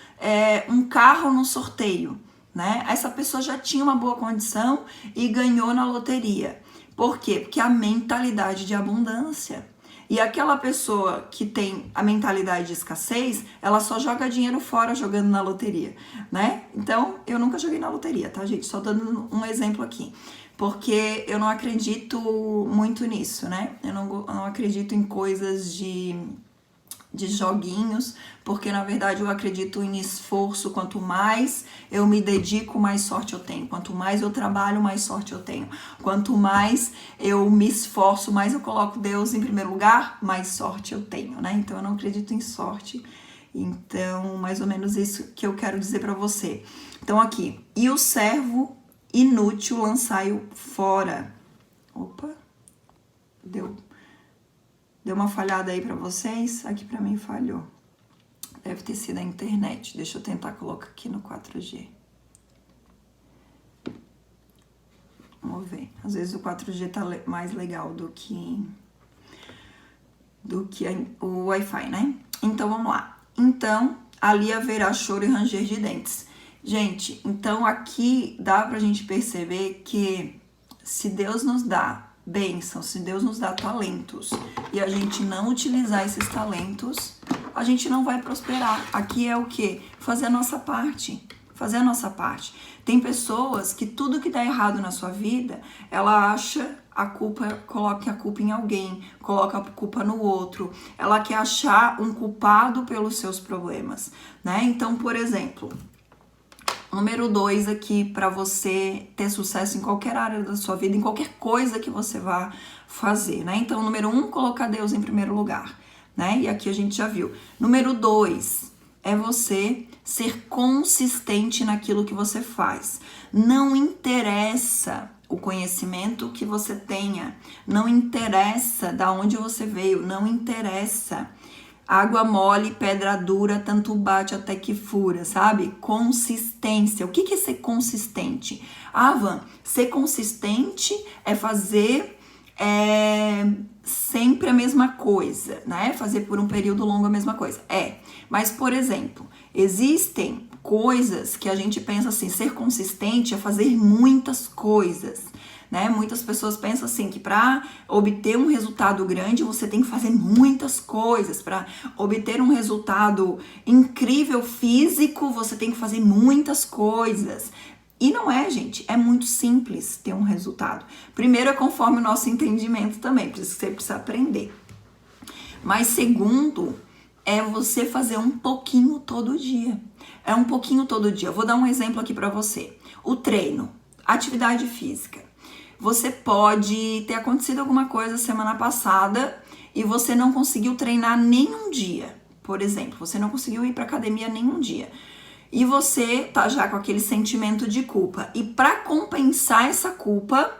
um carro no sorteio, né? Essa pessoa já tinha uma boa condição e ganhou na loteria. Por quê? Porque a mentalidade de abundância. E aquela pessoa que tem a mentalidade de escassez, ela só joga dinheiro fora jogando na loteria, né? Então, eu nunca joguei na loteria, tá, gente? Só dando um exemplo aqui. Porque eu não acredito muito nisso, né? Eu não acredito em coisas de joguinhos, porque na verdade eu acredito em esforço. Quanto mais eu me dedico, mais sorte eu tenho. Quanto mais eu trabalho, mais sorte eu tenho. Quanto mais eu me esforço, mais eu coloco Deus em primeiro lugar, mais sorte eu tenho, né? Então eu não acredito em sorte. Então, mais ou menos isso que eu quero dizer para você. Então aqui, e o servo inútil lançai-o fora. Opa, deu uma falhada aí pra vocês? Aqui pra mim falhou. Deve ter sido a internet. Deixa eu tentar colocar aqui no 4G. Vamos ver. Às vezes o 4G tá mais legal do que o Wi-Fi, né? Então, vamos lá. Então, ali haverá choro e ranger de dentes. Gente, então aqui dá pra gente perceber que se Deus nos dá bênção, se Deus nos dá talentos e a gente não utilizar esses talentos, a gente não vai prosperar. Aqui é o quê? Fazer a nossa parte. Fazer a nossa parte. Tem pessoas que tudo que dá errado na sua vida, ela acha a culpa, coloca a culpa em alguém, coloca a culpa no outro. Ela quer achar um culpado pelos seus problemas, né? Então, por exemplo, número 2 aqui, para você ter sucesso em qualquer área da sua vida, em qualquer coisa que você vá fazer, né? Então, número 1, colocar Deus em primeiro lugar, né? E aqui a gente já viu. Número 2, é você ser consistente naquilo que você faz. Não interessa o conhecimento que você tenha, não interessa da onde você veio, não interessa Água mole, pedra dura, tanto bate até que fura, sabe? Consistência. O que é ser consistente? Van, ser consistente é fazer sempre a mesma coisa, né? Fazer por um período longo a mesma coisa. Mas, por exemplo, existem coisas que a gente pensa assim, ser consistente é fazer muitas coisas, né? Muitas pessoas pensam assim que para obter um resultado grande você tem que fazer muitas coisas. Para obter um resultado incrível físico você tem que fazer muitas coisas. E não é, gente, é muito simples ter um resultado. Primeiro é conforme o nosso entendimento também, por isso que você precisa aprender. Mas segundo, é você fazer um pouquinho todo dia. É um pouquinho todo dia. Eu vou dar um exemplo aqui para você. O treino, atividade física. Você pode ter acontecido alguma coisa semana passada e você não conseguiu treinar nenhum dia. Por exemplo, você não conseguiu ir para academia nenhum dia. E você tá já com aquele sentimento de culpa. E para compensar essa culpa,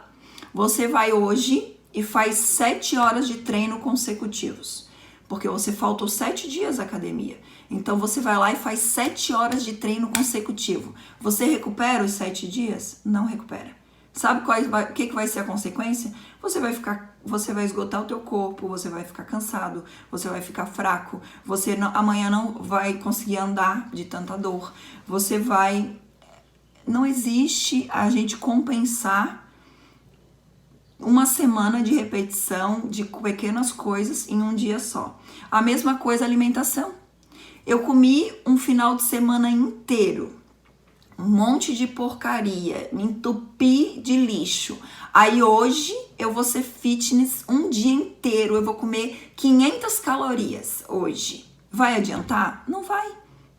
você vai hoje e faz 7 horas de treino consecutivos. Porque você faltou 7 dias à academia. Então você vai lá e faz 7 horas de treino consecutivo. Você recupera os 7 dias? Não recupera. Sabe o que vai ser a consequência? Você vai esgotar o teu corpo, você vai ficar cansado, você vai ficar fraco, você amanhã não vai conseguir andar de tanta dor, não existe a gente compensar uma semana de repetição de pequenas coisas em um dia só. A mesma coisa a alimentação. Eu comi um final de semana inteiro um monte de porcaria, me entupi de lixo. Aí hoje eu vou ser fitness um dia inteiro, eu vou comer 500 calorias hoje. Vai adiantar? Não vai.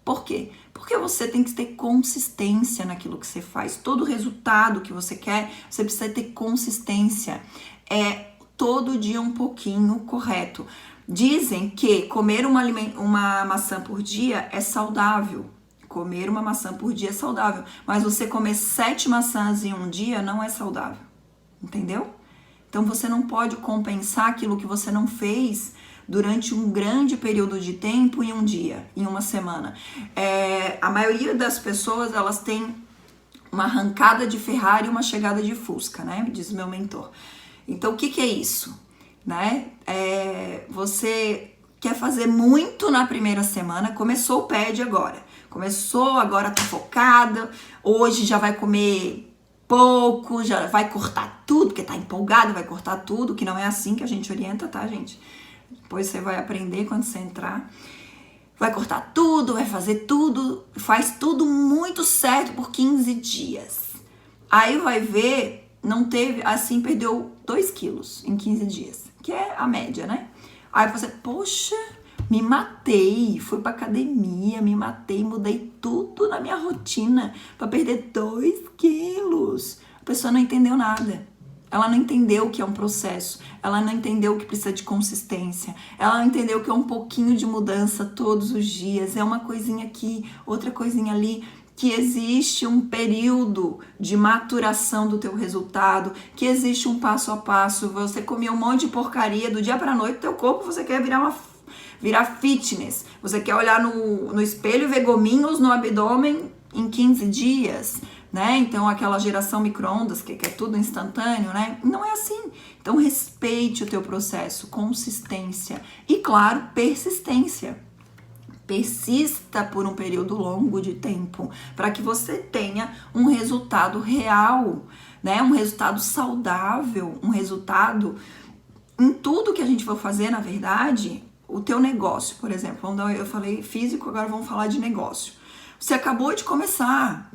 Por quê? Porque você tem que ter consistência naquilo que você faz. Todo resultado que você quer, você precisa ter consistência. É todo dia um pouquinho, correto. Dizem que comer uma maçã por dia é saudável. Comer uma maçã por dia é saudável, mas você comer 7 maçãs em um dia não é saudável, entendeu? Então você não pode compensar aquilo que você não fez durante um grande período de tempo em um dia, em uma semana. A maioria das pessoas, elas têm uma arrancada de Ferrari e uma chegada de Fusca, né? Diz meu mentor. Então o que é isso? Né? Você quer fazer muito na primeira semana, começou o PED agora. Agora tá focada, hoje já vai comer pouco, já vai cortar tudo, porque tá empolgado, vai cortar tudo, que não é assim que a gente orienta, tá, gente? Depois você vai aprender quando você entrar. Vai cortar tudo, vai fazer tudo, faz tudo muito certo por 15 dias. Aí vai ver, não teve, assim, perdeu 2 quilos em 15 dias, que é a média, né? Aí você, poxa, me matei, fui pra academia, me matei, mudei tudo na minha rotina pra perder 2 quilos. A pessoa não entendeu nada. Ela não entendeu o que é um processo, ela não entendeu que precisa de consistência, ela não entendeu que é um pouquinho de mudança todos os dias, é uma coisinha aqui, outra coisinha ali, que existe um período de maturação do teu resultado, que existe um passo a passo. Você comia um monte de porcaria do dia pra noite, teu corpo você quer virar fitness, você quer olhar no espelho e ver gominhos no abdômen em 15 dias, né? Então aquela geração micro-ondas que é tudo instantâneo, né? Não é assim. Então respeite o teu processo, consistência e, claro, persistência. Persista por um período longo de tempo para que você tenha um resultado real, né? Um resultado saudável, um resultado em tudo que a gente for fazer, na verdade. O teu negócio, por exemplo, eu falei físico, agora vamos falar de negócio. Você acabou de começar,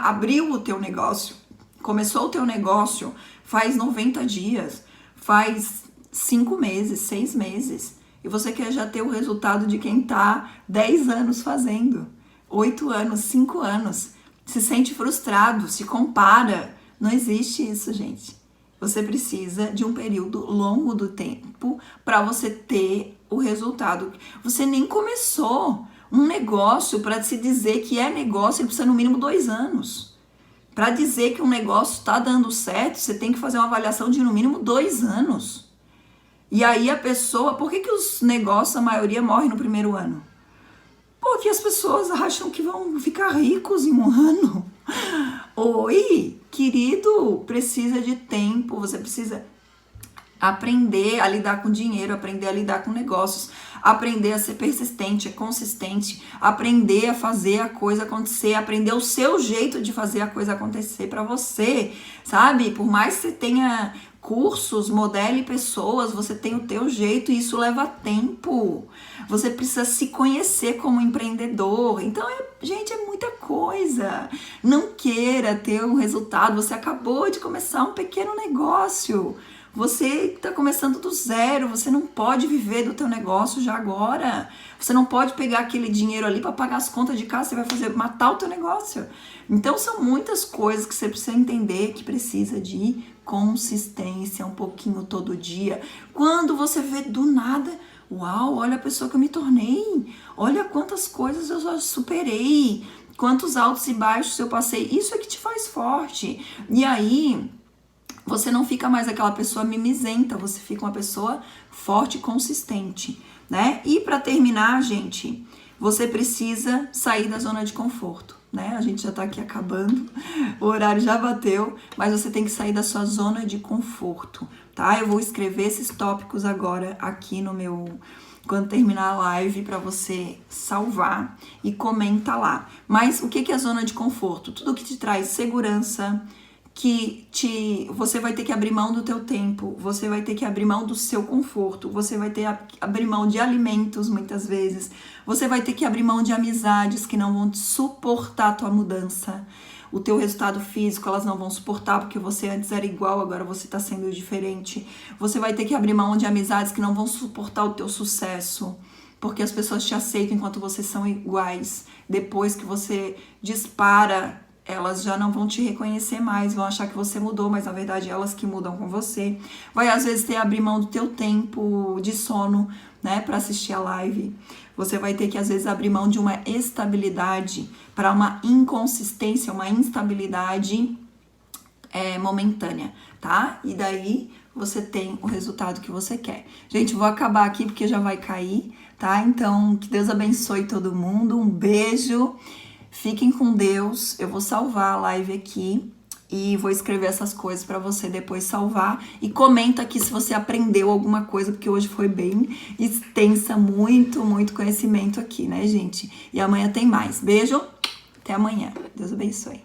abriu o teu negócio, começou o teu negócio faz 90 dias, faz 5 meses, 6 meses, e você quer já ter o resultado de quem tá 10 anos fazendo, 8 anos, 5 anos, se sente frustrado, se compara. Não existe isso, gente. Você precisa de um período longo do tempo para você ter o resultado. Você nem começou um negócio. Para se dizer que é negócio, ele precisa no mínimo 2 anos. Para dizer que um negócio está dando certo, você tem que fazer uma avaliação de no mínimo 2 anos. E aí a pessoa, por que que os negócios, a maioria morre no primeiro ano? Porque as pessoas acham que vão ficar ricos em um ano. Oi, querido, precisa de tempo, você precisa aprender a lidar com dinheiro, aprender a lidar com negócios, aprender a ser persistente, consistente, aprender a fazer a coisa acontecer, aprender o seu jeito de fazer a coisa acontecer para você, sabe? Por mais que você tenha cursos, modele pessoas, você tem o teu jeito e isso leva tempo. Você precisa se conhecer como empreendedor. Então, gente, é muita coisa. Não queira ter um resultado. Você acabou de começar um pequeno negócio. Você está começando do zero, você não pode viver do teu negócio já agora. Você não pode pegar aquele dinheiro ali para pagar as contas de casa, você vai matar o teu negócio. Então são muitas coisas que você precisa entender que precisa de consistência, um pouquinho todo dia. Quando você vê do nada, uau, olha a pessoa que eu me tornei, olha quantas coisas eu já superei, quantos altos e baixos eu passei, isso é que te faz forte. E aí você não fica mais aquela pessoa mimizenta, você fica uma pessoa forte e consistente, né? E para terminar, gente, você precisa sair da zona de conforto, né? A gente já tá aqui acabando, o horário já bateu, mas você tem que sair da sua zona de conforto, tá? Eu vou escrever esses tópicos agora aqui no meu... quando terminar a live, para você salvar e comenta lá. Mas o que é a zona de conforto? Tudo que te traz segurança, você vai ter que abrir mão do teu tempo, você vai ter que abrir mão do seu conforto, você vai ter que abrir mão de alimentos muitas vezes, você vai ter que abrir mão de amizades que não vão suportar a tua mudança, o teu resultado físico elas não vão suportar porque você antes era igual, agora você está sendo diferente, você vai ter que abrir mão de amizades que não vão suportar o teu sucesso, porque as pessoas te aceitam enquanto vocês são iguais, depois que você dispara, elas já não vão te reconhecer mais, vão achar que você mudou, mas na verdade elas que mudam com você. Vai às vezes ter que abrir mão do teu tempo de sono, né, para assistir a live. Você vai ter que às vezes abrir mão de uma estabilidade para uma inconsistência, uma instabilidade momentânea, tá? E daí você tem o resultado que você quer. Gente, vou acabar aqui porque já vai cair, tá? Então, que Deus abençoe todo mundo. Um beijo. Fiquem com Deus, eu vou salvar a live aqui e vou escrever essas coisas para você depois salvar. E comenta aqui se você aprendeu alguma coisa, porque hoje foi bem extensa, muito conhecimento aqui, né, gente? E amanhã tem mais. Beijo, até amanhã. Deus abençoe.